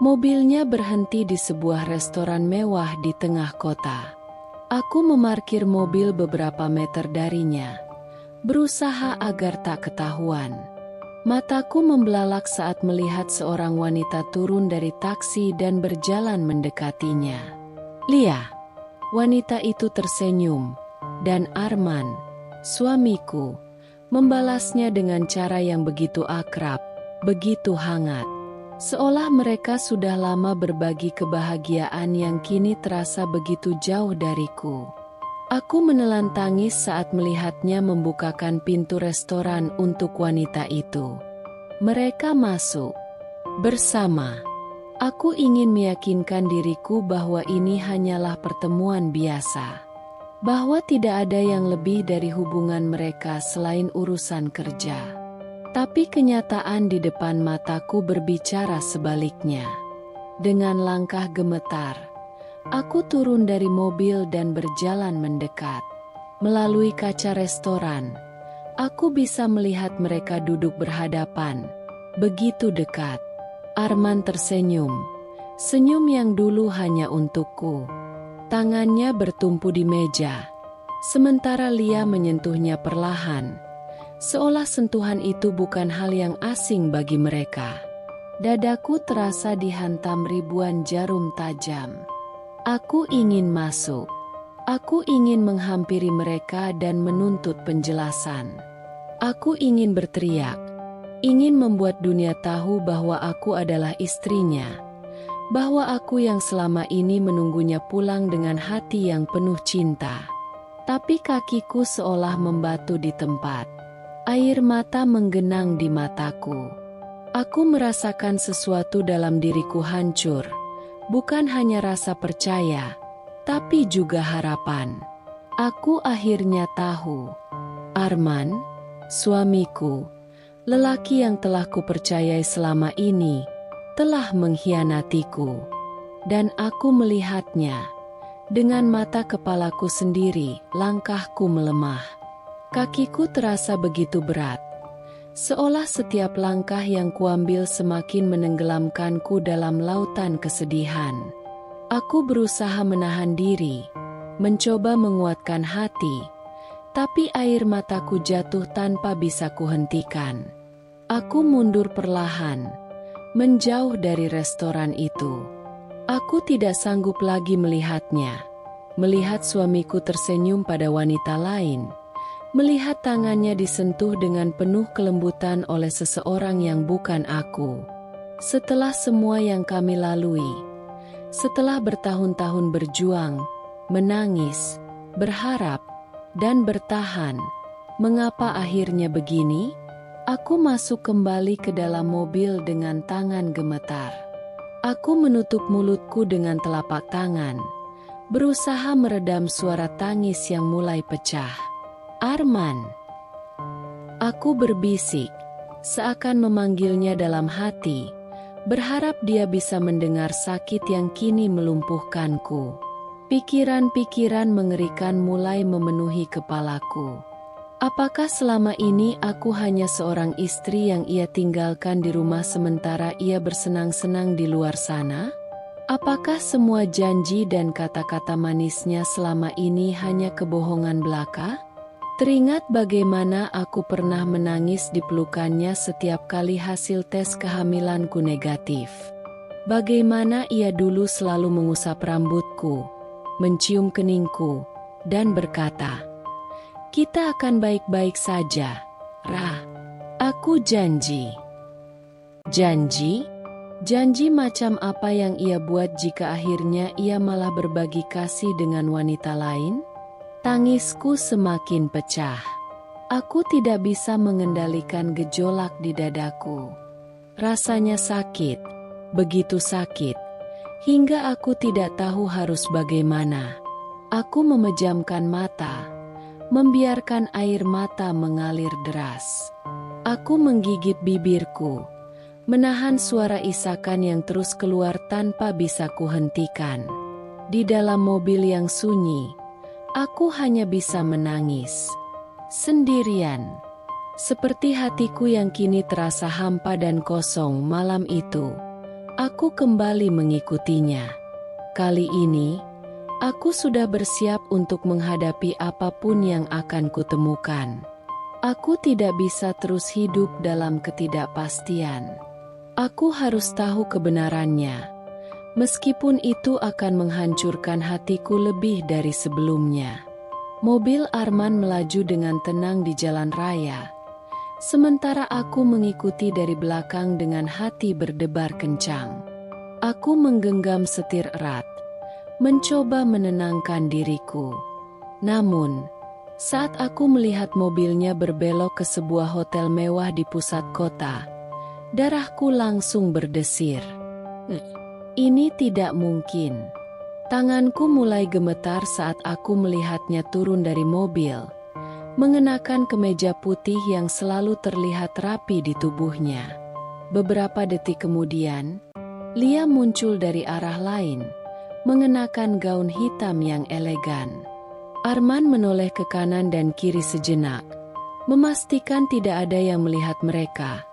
mobilnya berhenti di sebuah restoran mewah di tengah kota. Aku memarkir mobil beberapa meter darinya, berusaha agar tak ketahuan. Mataku membelalak saat melihat seorang wanita turun dari taksi dan berjalan mendekatinya. "Lia." Wanita itu tersenyum, dan Arman, suamiku, membalasnya dengan cara yang begitu akrab, begitu hangat. Seolah mereka sudah lama berbagi kebahagiaan yang kini terasa begitu jauh dariku. Aku menelan tangis saat melihatnya membukakan pintu restoran untuk wanita itu. Mereka masuk bersama. Aku ingin meyakinkan diriku bahwa ini hanyalah pertemuan biasa, bahwa tidak ada yang lebih dari hubungan mereka selain urusan kerja. Tapi kenyataan di depan mataku berbicara sebaliknya. Dengan langkah gemetar, aku turun dari mobil dan berjalan mendekat. Melalui kaca restoran, aku bisa melihat mereka duduk berhadapan, begitu dekat. Arman tersenyum, senyum yang dulu hanya untukku. Tangannya bertumpu di meja, sementara Lia menyentuhnya perlahan, seolah sentuhan itu bukan hal yang asing bagi mereka. Dadaku terasa dihantam ribuan jarum tajam. Aku ingin masuk. Aku ingin menghampiri mereka dan menuntut penjelasan. Aku ingin berteriak. Ingin membuat dunia tahu bahwa aku adalah istrinya, bahwa aku yang selama ini menunggunya pulang dengan hati yang penuh cinta. Tapi kakiku seolah membatu di tempat. Air mata menggenang di mataku. Aku merasakan sesuatu dalam diriku hancur, bukan hanya rasa percaya, tapi juga harapan. Aku akhirnya tahu, Arman, suamiku, lelaki yang telah kupercayai selama ini, telah mengkhianatiku. Dan aku melihatnya. Dengan mata kepalaku sendiri, langkahku melemah. Kakiku terasa begitu berat. Seolah setiap langkah yang kuambil semakin menenggelamkanku dalam lautan kesedihan. Aku berusaha menahan diri, mencoba menguatkan hati, tapi air mataku jatuh tanpa bisa kuhentikan. Aku mundur perlahan, menjauh dari restoran itu. Aku tidak sanggup lagi melihatnya, melihat suamiku tersenyum pada wanita lain, melihat tangannya disentuh dengan penuh kelembutan oleh seseorang yang bukan aku. Setelah semua yang kami lalui, setelah bertahun-tahun berjuang, menangis, berharap, dan bertahan, mengapa akhirnya begini? Aku masuk kembali ke dalam mobil dengan tangan gemetar. Aku menutup mulutku dengan telapak tangan, berusaha meredam suara tangis yang mulai pecah. "Arman!" Aku berbisik, seakan memanggilnya dalam hati, berharap dia bisa mendengar sakit yang kini melumpuhkanku. Pikiran-pikiran mengerikan mulai memenuhi kepalaku. Apakah selama ini aku hanya seorang istri yang ia tinggalkan di rumah sementara ia bersenang-senang di luar sana? Apakah semua janji dan kata-kata manisnya selama ini hanya kebohongan belaka? Teringat bagaimana aku pernah menangis di pelukannya setiap kali hasil tes kehamilanku negatif. Bagaimana ia dulu selalu mengusap rambutku, mencium keningku, dan berkata, "Kita akan baik-baik saja, Ra. Aku janji." Janji? Janji macam apa yang ia buat jika akhirnya ia malah berbagi kasih dengan wanita lain? Tangisku semakin pecah. Aku tidak bisa mengendalikan gejolak di dadaku. Rasanya sakit, begitu sakit, hingga aku tidak tahu harus bagaimana. Aku memejamkan mata, membiarkan air mata mengalir deras. Aku menggigit bibirku, menahan suara isakan yang terus keluar tanpa bisa kuhentikan. Di dalam mobil yang sunyi, aku hanya bisa menangis. Sendirian. Seperti hatiku yang kini terasa hampa dan kosong malam itu, aku kembali mengikutinya. Kali ini, aku sudah bersiap untuk menghadapi apapun yang akan kutemukan. Aku tidak bisa terus hidup dalam ketidakpastian. Aku harus tahu kebenarannya, meskipun itu akan menghancurkan hatiku lebih dari sebelumnya. Mobil Arman melaju dengan tenang di jalan raya, sementara aku mengikuti dari belakang dengan hati berdebar kencang. Aku menggenggam setir erat, mencoba menenangkan diriku. Namun, saat aku melihat mobilnya berbelok ke sebuah hotel mewah di pusat kota, darahku langsung berdesir. Ini tidak mungkin. Tanganku mulai gemetar saat aku melihatnya turun dari mobil, mengenakan kemeja putih yang selalu terlihat rapi di tubuhnya. Beberapa detik kemudian, Lia muncul dari arah lain, mengenakan gaun hitam yang elegan. Arman menoleh ke kanan dan kiri sejenak, memastikan tidak ada yang melihat mereka,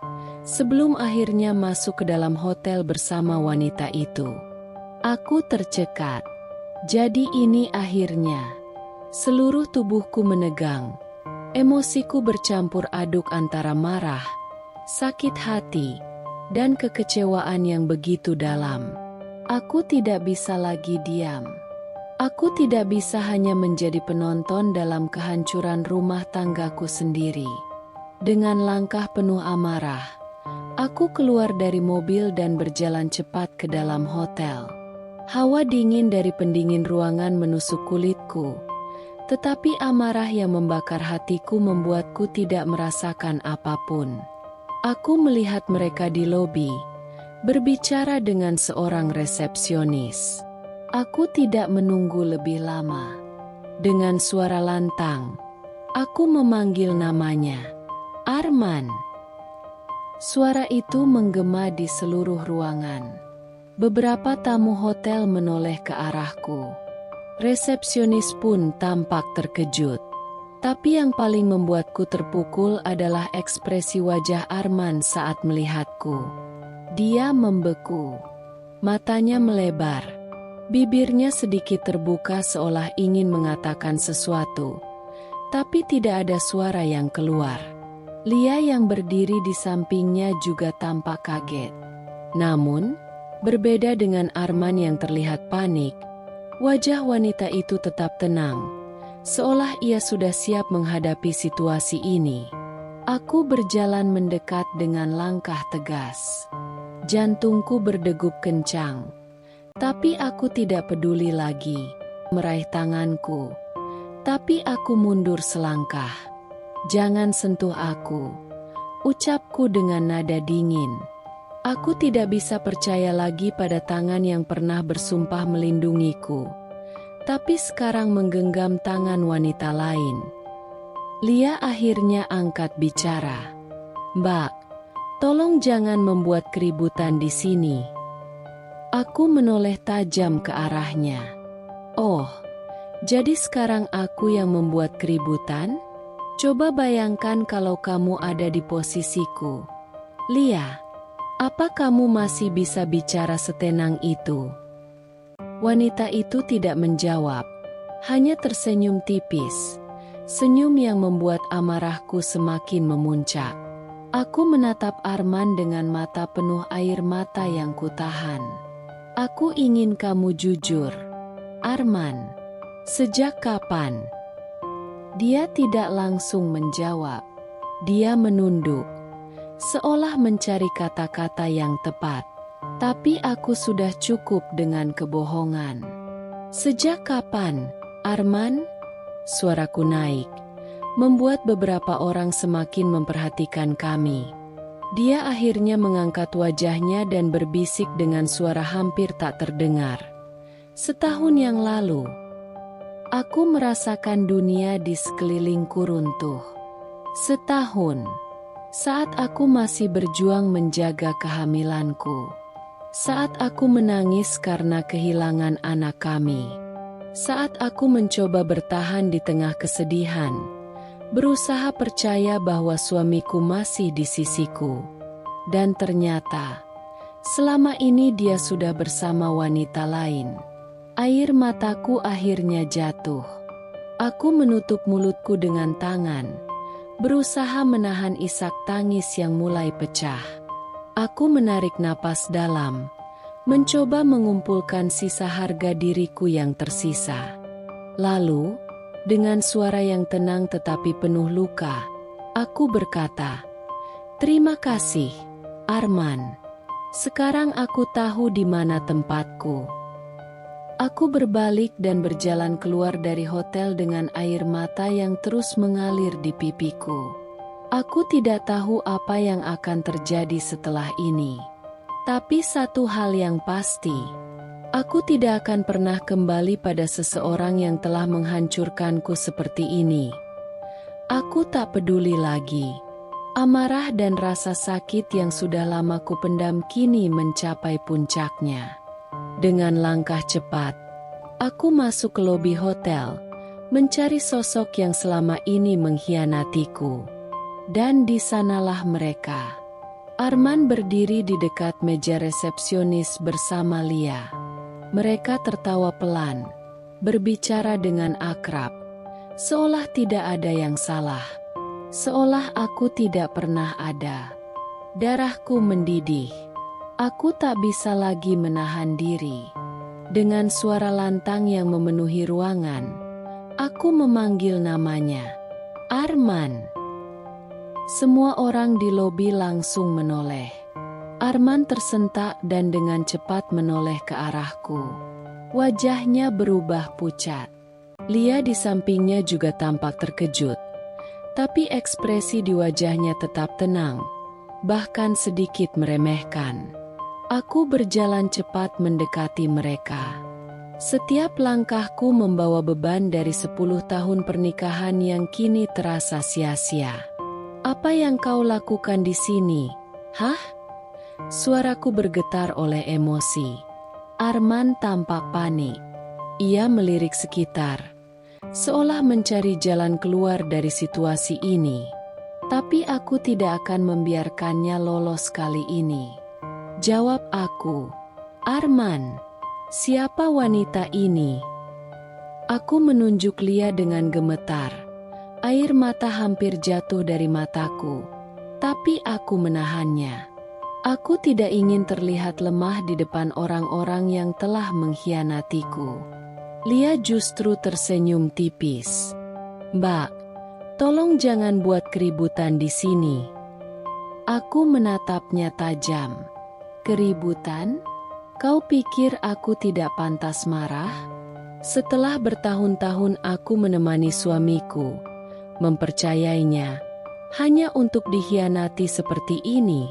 sebelum akhirnya masuk ke dalam hotel bersama wanita itu. Aku tercekat. Jadi ini akhirnya. Seluruh tubuhku menegang. Emosiku bercampur aduk antara marah, sakit hati, dan kekecewaan yang begitu dalam. Aku tidak bisa lagi diam. Aku tidak bisa hanya menjadi penonton dalam kehancuran rumah tanggaku sendiri. Dengan langkah penuh amarah, aku keluar dari mobil dan berjalan cepat ke dalam hotel. Hawa dingin dari pendingin ruangan menusuk kulitku, tetapi amarah yang membakar hatiku membuatku tidak merasakan apapun. Aku melihat mereka di lobi, berbicara dengan seorang resepsionis. Aku tidak menunggu lebih lama. Dengan suara lantang, aku memanggil namanya, Arman. Suara itu menggema di seluruh ruangan. Beberapa tamu hotel menoleh ke arahku. Resepsionis pun tampak terkejut. Tapi yang paling membuatku terpukul adalah ekspresi wajah Arman saat melihatku. Dia membeku. Matanya melebar. Bibirnya sedikit terbuka seolah ingin mengatakan sesuatu. Tapi tidak ada suara yang keluar. Lia yang berdiri di sampingnya juga tampak kaget. Namun, berbeda dengan Arman yang terlihat panik, wajah wanita itu tetap tenang, seolah ia sudah siap menghadapi situasi ini. Aku berjalan mendekat dengan langkah tegas. Jantungku berdegup kencang, tapi aku tidak peduli lagi. Meraih tanganku, tapi aku mundur selangkah. Jangan sentuh aku, ucapku dengan nada dingin. Aku tidak bisa percaya lagi pada tangan yang pernah bersumpah melindungiku, tapi sekarang menggenggam tangan wanita lain. Lia akhirnya angkat bicara. "Mbak, tolong jangan membuat keributan di sini." Aku menoleh tajam ke arahnya. "Oh, jadi sekarang aku yang membuat keributan? Coba bayangkan kalau kamu ada di posisiku. Lia, apa kamu masih bisa bicara setenang itu?" Wanita itu tidak menjawab, hanya tersenyum tipis. Senyum yang membuat amarahku semakin memuncak. Aku menatap Arman dengan mata penuh air mata yang kutahan. "Aku ingin kamu jujur, Arman. Sejak kapan?" Dia tidak langsung menjawab. Dia menunduk, seolah mencari kata-kata yang tepat. Tapi aku sudah cukup dengan kebohongan. Sejak kapan, Arman? Suaraku naik, membuat beberapa orang semakin memperhatikan kami. Dia akhirnya mengangkat wajahnya dan berbisik dengan suara hampir tak terdengar. Setahun yang lalu, aku merasakan dunia di sekelilingku runtuh. Setahun, saat aku masih berjuang menjaga kehamilanku. Saat aku menangis karena kehilangan anak kami. Saat aku mencoba bertahan di tengah kesedihan, berusaha percaya bahwa suamiku masih di sisiku. Dan ternyata, selama ini dia sudah bersama wanita lain. Air mataku akhirnya jatuh. Aku menutup mulutku dengan tangan, berusaha menahan isak tangis yang mulai pecah. Aku menarik napas dalam, mencoba mengumpulkan sisa harga diriku yang tersisa. Lalu, dengan suara yang tenang tetapi penuh luka, aku berkata, "Terima kasih, Arman. Sekarang aku tahu di mana tempatku." Aku berbalik dan berjalan keluar dari hotel dengan air mata yang terus mengalir di pipiku. Aku tidak tahu apa yang akan terjadi setelah ini. Tapi satu hal yang pasti, aku tidak akan pernah kembali pada seseorang yang telah menghancurkanku seperti ini. Aku tak peduli lagi. Amarah dan rasa sakit yang sudah lama kupendam kini mencapai puncaknya. Dengan langkah cepat, aku masuk ke lobi hotel, mencari sosok yang selama ini mengkhianatiku. Dan di sanalah mereka. Arman berdiri di dekat meja resepsionis bersama Lia. Mereka tertawa pelan, berbicara dengan akrab, seolah tidak ada yang salah. Seolah aku tidak pernah ada. Darahku mendidih. Aku tak bisa lagi menahan diri. Dengan suara lantang yang memenuhi ruangan, aku memanggil namanya. Arman. Semua orang di lobi langsung menoleh. Arman tersentak dan dengan cepat menoleh ke arahku. Wajahnya berubah pucat. Lia di sampingnya juga tampak terkejut. Tapi ekspresi di wajahnya tetap tenang, bahkan sedikit meremehkan. Aku berjalan cepat mendekati mereka. Setiap langkahku membawa beban dari 10 tahun pernikahan yang kini terasa sia-sia. "Apa yang kau lakukan di sini? Hah?" Suaraku bergetar oleh emosi. Arman tampak panik. Ia melirik sekitar, seolah mencari jalan keluar dari situasi ini. Tapi aku tidak akan membiarkannya lolos kali ini. Jawab aku. "Arman, siapa wanita ini?" Aku menunjuk Lia dengan gemetar. Air mata hampir jatuh dari mataku, tapi aku menahannya. Aku tidak ingin terlihat lemah di depan orang-orang yang telah mengkhianatiku. Lia justru tersenyum tipis. "Mbak, tolong jangan buat keributan di sini." Aku menatapnya tajam. "Keributan? Kau pikir aku tidak pantas marah? Setelah bertahun-tahun aku menemani suamiku, mempercayainya, hanya untuk dikhianati seperti ini."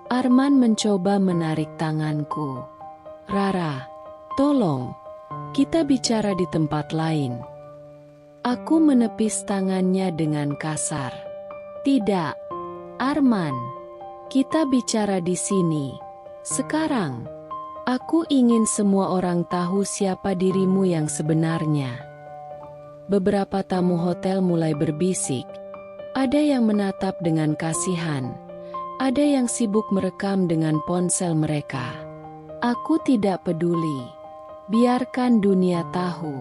Arman mencoba menarik tanganku. "Rara, tolong, kita bicara di tempat lain." Aku menepis tangannya dengan kasar. "Tidak, Arman, kita bicara di sini. Sekarang, aku ingin semua orang tahu siapa dirimu yang sebenarnya." Beberapa tamu hotel mulai berbisik. Ada yang menatap dengan kasihan. Ada yang sibuk merekam dengan ponsel mereka. Aku tidak peduli. Biarkan dunia tahu.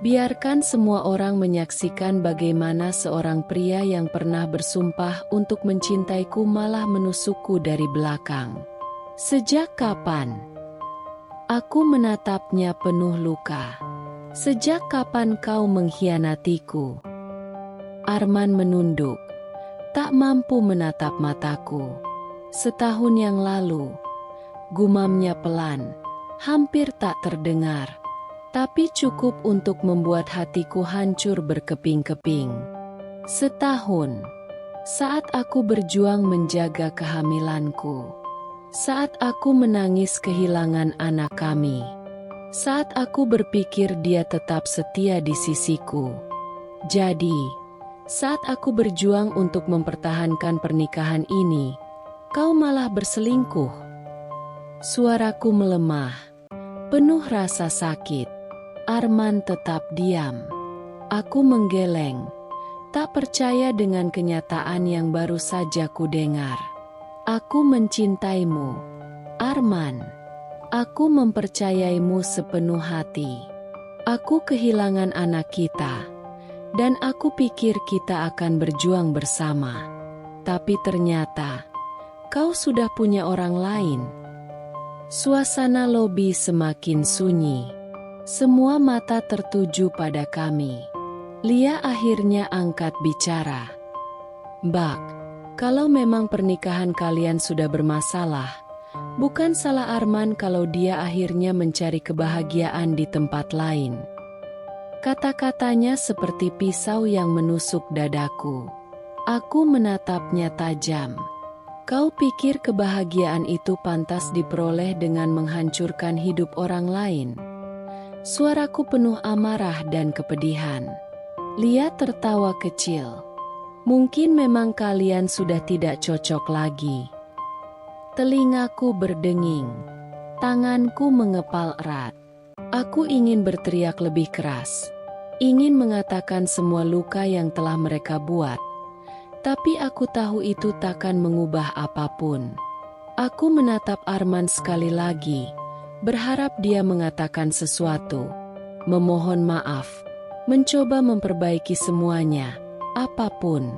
Biarkan semua orang menyaksikan bagaimana seorang pria yang pernah bersumpah untuk mencintaiku malah menusukku dari belakang. Sejak kapan? Aku menatapnya penuh luka. "Sejak kapan kau mengkhianatiku?" Arman menunduk, tak mampu menatap mataku. "Setahun yang lalu, Gumamnya pelan, hampir tak terdengar, tapi cukup untuk membuat hatiku hancur berkeping-keping. Setahun, saat aku berjuang menjaga kehamilanku, saat aku menangis kehilangan anak kami, saat aku berpikir dia tetap setia di sisiku. Jadi, saat aku berjuang untuk mempertahankan pernikahan ini, kau malah berselingkuh. Suaraku melemah, penuh rasa sakit. Arman tetap diam. Aku menggeleng, tak percaya dengan kenyataan yang baru saja kudengar. Aku mencintaimu, Arman. Aku mempercayaimu sepenuh hati. Aku kehilangan anak kita, dan aku pikir kita akan berjuang bersama. Tapi ternyata, kau sudah punya orang lain. Suasana lobi semakin sunyi. Semua mata tertuju pada kami. Lia akhirnya angkat bicara. Mbak, kalau memang pernikahan kalian sudah bermasalah, bukan salah Arman kalau dia akhirnya mencari kebahagiaan di tempat lain. Kata-katanya seperti pisau yang menusuk dadaku. Aku menatapnya tajam. Kau pikir kebahagiaan itu pantas diperoleh dengan menghancurkan hidup orang lain? Suaraku penuh amarah dan kepedihan. Lia tertawa kecil. Mungkin memang kalian sudah tidak cocok lagi. Telingaku berdenging. Tanganku mengepal erat. Aku ingin berteriak lebih keras. Ingin mengatakan semua luka yang telah mereka buat. Tapi aku tahu itu takkan mengubah apapun. Aku menatap Arman sekali lagi, berharap dia mengatakan sesuatu, memohon maaf, mencoba memperbaiki semuanya, apapun.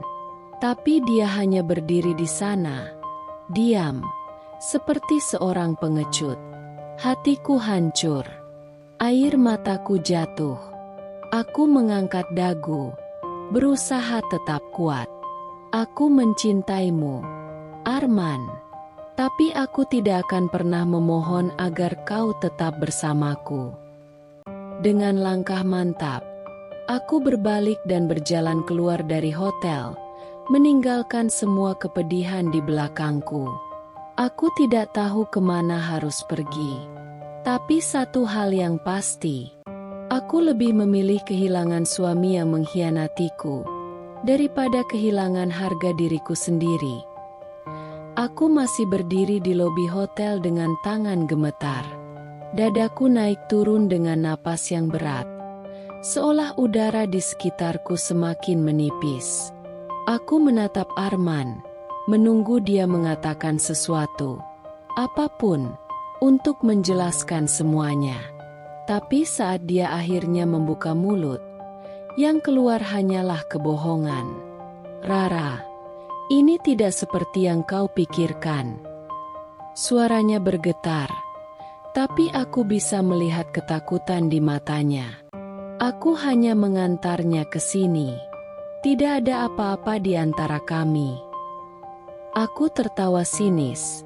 Tapi dia hanya berdiri di sana, diam, seperti seorang pengecut. Hatiku hancur, air mataku jatuh. Aku mengangkat dagu, berusaha tetap kuat. Aku mencintaimu, Arman. Tapi aku tidak akan pernah memohon agar kau tetap bersamaku. Dengan langkah mantap, aku berbalik dan berjalan keluar dari hotel, meninggalkan semua kepedihan di belakangku. Aku tidak tahu kemana harus pergi. Tapi satu hal yang pasti, aku lebih memilih kehilangan suami yang mengkhianatiku daripada kehilangan harga diriku sendiri. Aku masih berdiri di lobi hotel dengan tangan gemetar. Dadaku naik turun dengan napas yang berat, seolah udara di sekitarku semakin menipis. Aku menatap Arman, menunggu dia mengatakan sesuatu, apapun, untuk menjelaskan semuanya. Tapi saat dia akhirnya membuka mulut, yang keluar hanyalah kebohongan. Rara, ini tidak seperti yang kau pikirkan. Suaranya bergetar, tapi aku bisa melihat ketakutan di matanya. Aku hanya mengantarnya ke sini. Tidak ada apa-apa di antara kami. Aku tertawa sinis,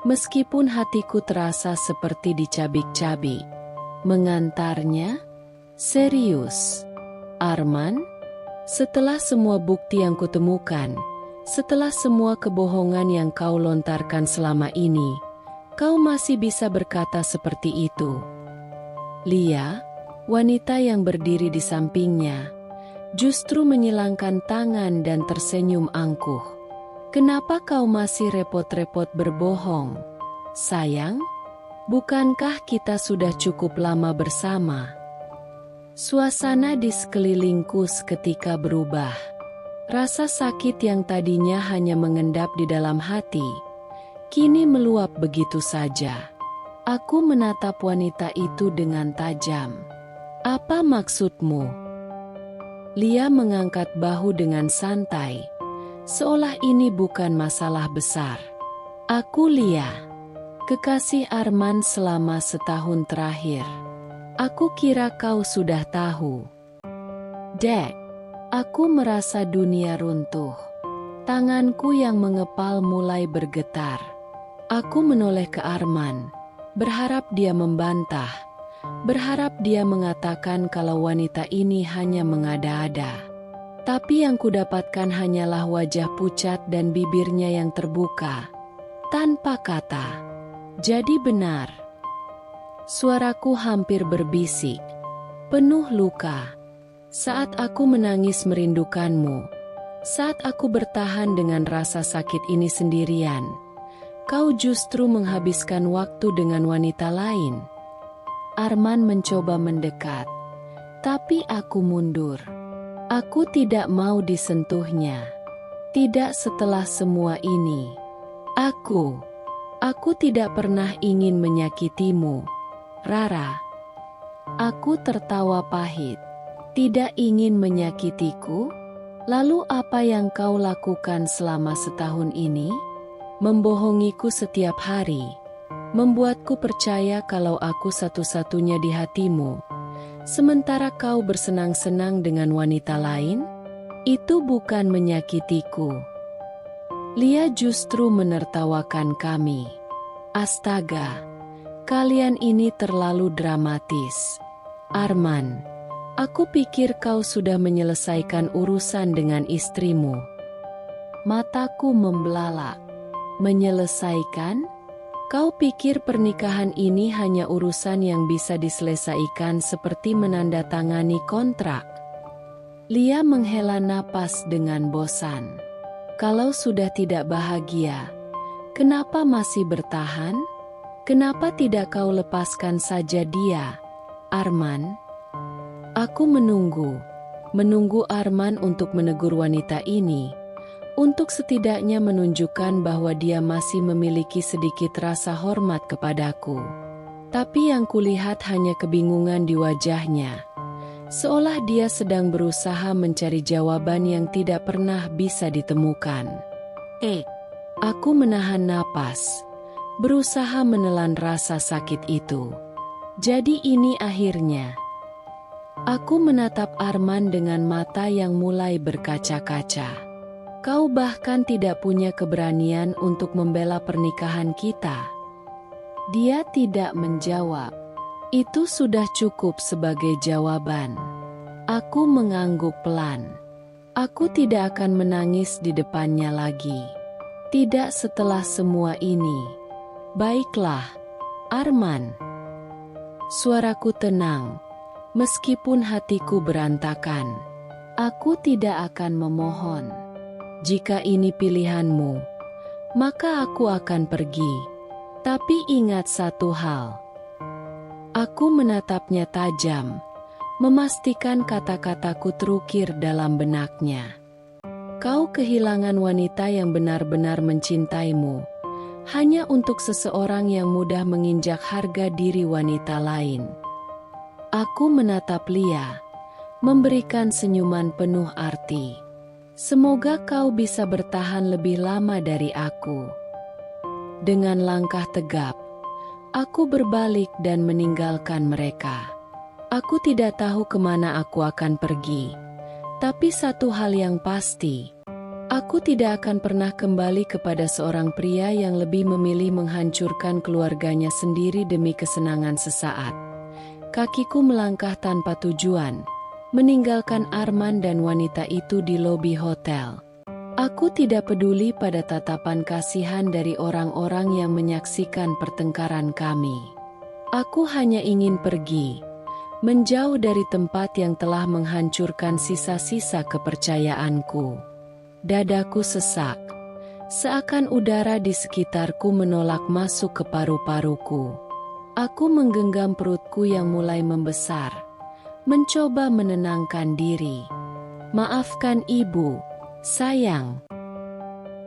meskipun hatiku terasa seperti dicabik-cabik. Mengantarnya? Serius? Arman, setelah semua bukti yang kutemukan, setelah semua kebohongan yang kau lontarkan selama ini, kau masih bisa berkata seperti itu? Lia, wanita yang berdiri di sampingnya, justru menyilangkan tangan dan tersenyum angkuh. Kenapa kau masih repot-repot berbohong? Sayang, bukankah kita sudah cukup lama bersama? Suasana di sekelilingku seketika berubah. Rasa sakit yang tadinya hanya mengendap di dalam hati, kini meluap begitu saja. Aku menatap wanita itu dengan tajam. Apa maksudmu? Lia mengangkat bahu dengan santai, seolah ini bukan masalah besar. Aku Lia, kekasih Arman selama setahun terakhir. Aku kira kau sudah tahu. Dek, aku merasa dunia runtuh. Tanganku yang mengepal mulai bergetar. Aku menoleh ke Arman, berharap dia membantah, berharap dia mengatakan kalau wanita ini hanya mengada-ada. Tapi yang kudapatkan hanyalah wajah pucat dan bibirnya yang terbuka, tanpa kata. Jadi benar. Suaraku hampir berbisik, penuh luka. Saat aku menangis merindukanmu, saat aku bertahan dengan rasa sakit ini sendirian, kau justru menghabiskan waktu dengan wanita lain. Arman mencoba mendekat, tapi aku mundur. Aku tidak mau disentuhnya. Tidak setelah semua ini. Aku tidak pernah ingin menyakitimu, Rara. Aku tertawa pahit. Tidak ingin menyakitiku? Lalu apa yang kau lakukan selama setahun ini? Membohongiku setiap hari. Membuatku percaya kalau aku satu-satunya di hatimu. Sementara kau bersenang-senang dengan wanita lain? Itu bukan menyakitiku. Lia justru menertawakan kami. Astaga, kalian ini terlalu dramatis. Arman, aku pikir kau sudah menyelesaikan urusan dengan istrimu. Mataku membelalak. Menyelesaikan? Kau pikir pernikahan ini hanya urusan yang bisa diselesaikan seperti menandatangani kontrak? Lia menghela napas dengan bosan. Kalau sudah tidak bahagia, kenapa masih bertahan? Kenapa tidak kau lepaskan saja dia, Arman? Aku menunggu Arman untuk menegur wanita ini, untuk setidaknya menunjukkan bahwa dia masih memiliki sedikit rasa hormat kepadaku. Tapi yang kulihat hanya kebingungan di wajahnya, seolah dia sedang berusaha mencari jawaban yang tidak pernah bisa ditemukan. Aku menahan napas, berusaha menelan rasa sakit itu. Jadi ini akhirnya. Aku menatap Arman dengan mata yang mulai berkaca-kaca. Kau bahkan tidak punya keberanian untuk membela pernikahan kita. Dia tidak menjawab. Itu sudah cukup sebagai jawaban. Aku mengangguk pelan. Aku tidak akan menangis di depannya lagi. Tidak setelah semua ini. Baiklah, Arman. Suaraku tenang, meskipun hatiku berantakan. Aku tidak akan memohon. Jika ini pilihanmu, maka aku akan pergi. Tapi ingat satu hal. Aku menatapnya tajam, memastikan kata-kataku terukir dalam benaknya. Kau kehilangan wanita yang benar-benar mencintaimu, hanya untuk seseorang yang mudah menginjak harga diri wanita lain. Aku menatap Lia, memberikan senyuman penuh arti. Semoga kau bisa bertahan lebih lama dari aku. Dengan langkah tegap, aku berbalik dan meninggalkan mereka. Aku tidak tahu kemana aku akan pergi. Tapi satu hal yang pasti, aku tidak akan pernah kembali kepada seorang pria yang lebih memilih menghancurkan keluarganya sendiri demi kesenangan sesaat. Kakiku melangkah tanpa tujuan, meninggalkan Arman dan wanita itu di lobi hotel. Aku tidak peduli pada tatapan kasihan dari orang-orang yang menyaksikan pertengkaran kami. Aku hanya ingin pergi, menjauh dari tempat yang telah menghancurkan sisa-sisa kepercayaanku. Dadaku sesak, seakan udara di sekitarku menolak masuk ke paru-paruku. Aku menggenggam perutku yang mulai membesar, mencoba menenangkan diri. Maafkan ibu, sayang.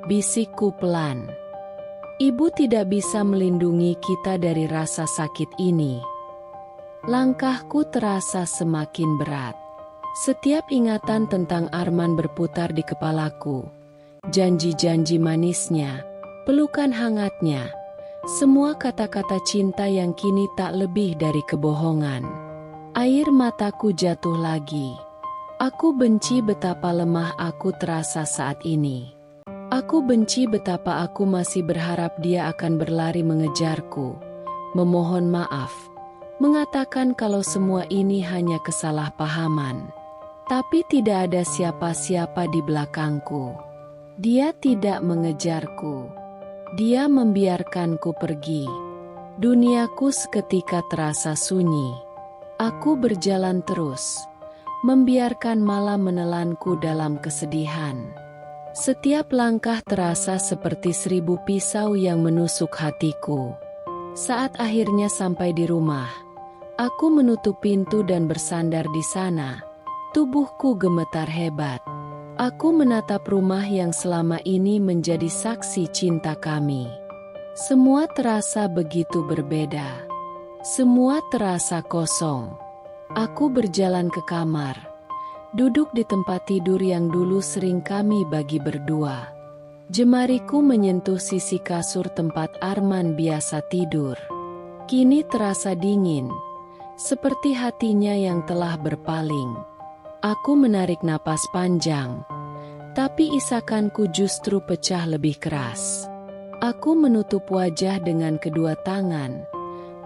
Bisikku pelan. Ibu tidak bisa melindungi kita dari rasa sakit ini. Langkahku terasa semakin berat. Setiap ingatan tentang Arman berputar di kepalaku. Janji-janji manisnya, pelukan hangatnya, semua kata-kata cinta yang kini tak lebih dari kebohongan. Air mataku jatuh lagi. Aku benci betapa lemah aku terasa saat ini. Aku benci betapa aku masih berharap dia akan berlari mengejarku, memohon maaf, mengatakan kalau semua ini hanya kesalahpahaman. Tapi tidak ada siapa-siapa di belakangku. Dia tidak mengejarku. Dia membiarkanku pergi. Duniaku seketika terasa sunyi. Aku berjalan terus, membiarkan malam menelanku dalam kesedihan. Setiap langkah terasa seperti 1000 pisau yang menusuk hatiku. Saat akhirnya sampai di rumah, aku menutup pintu dan bersandar di sana. Tubuhku gemetar hebat. Aku menatap rumah yang selama ini menjadi saksi cinta kami. Semua terasa begitu berbeda. Semua terasa kosong. Aku berjalan ke kamar, duduk di tempat tidur yang dulu sering kami bagi berdua. Jemariku menyentuh sisi kasur tempat Arman biasa tidur. Kini terasa dingin, seperti hatinya yang telah berpaling. Aku menarik napas panjang, tapi isakanku justru pecah lebih keras. Aku menutup wajah dengan kedua tangan,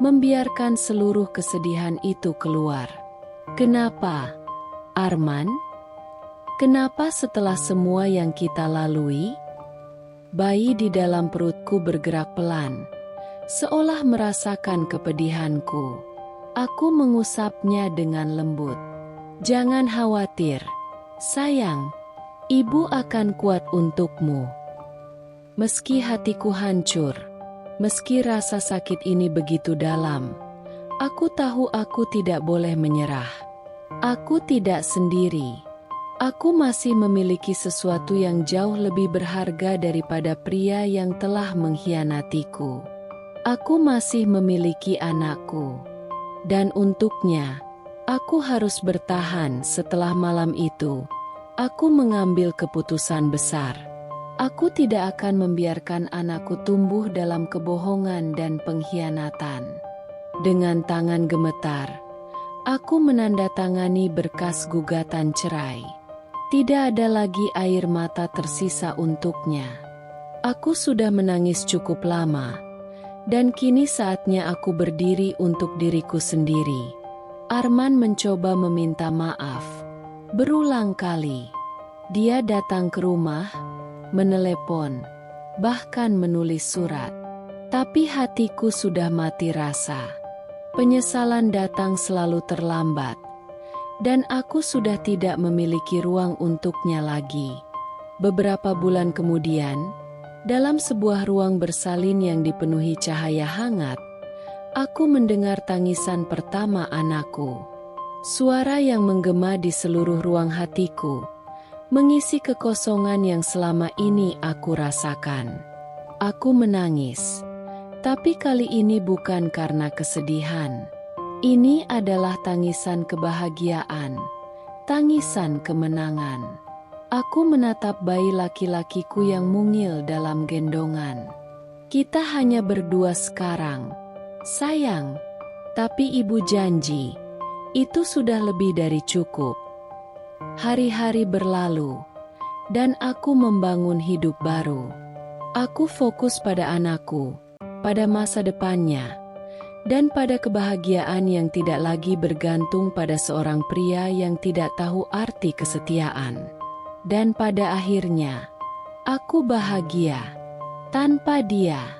membiarkan seluruh kesedihan itu keluar. Kenapa, Arman? Kenapa setelah semua yang kita lalui? Bayi di dalam perutku bergerak pelan, seolah merasakan kepedihanku. Aku mengusapnya dengan lembut. Jangan khawatir, sayang, ibu akan kuat untukmu. Meski hatiku hancur, meski rasa sakit ini begitu dalam, aku tahu aku tidak boleh menyerah. Aku tidak sendiri. Aku masih memiliki sesuatu yang jauh lebih berharga daripada pria yang telah mengkhianatiku. Aku masih memiliki anakku. Dan untuknya, aku harus bertahan. Setelah malam itu, aku mengambil keputusan besar. Aku tidak akan membiarkan anakku tumbuh dalam kebohongan dan pengkhianatan. Dengan tangan gemetar, aku menandatangani berkas gugatan cerai. Tidak ada lagi air mata tersisa untuknya. Aku sudah menangis cukup lama, dan kini saatnya aku berdiri untuk diriku sendiri. Arman mencoba meminta maaf. Berulang kali, dia datang ke rumah, menelepon, bahkan menulis surat. Tapi hatiku sudah mati rasa. Penyesalan datang selalu terlambat. Dan aku sudah tidak memiliki ruang untuknya lagi. Beberapa bulan kemudian, dalam sebuah ruang bersalin yang dipenuhi cahaya hangat, aku mendengar tangisan pertama anakku. Suara yang menggema di seluruh ruang hatiku, mengisi kekosongan yang selama ini aku rasakan. Aku menangis, tapi kali ini bukan karena kesedihan. Ini adalah tangisan kebahagiaan, tangisan kemenangan. Aku menatap bayi laki-lakiku yang mungil dalam gendongan. Kita hanya berdua sekarang, sayang. Tapi ibu janji, itu sudah lebih dari cukup. Hari-hari berlalu, dan aku membangun hidup baru. Aku fokus pada anakku, pada masa depannya, dan pada kebahagiaan yang tidak lagi bergantung pada seorang pria yang tidak tahu arti kesetiaan. Dan pada akhirnya, aku bahagia tanpa dia.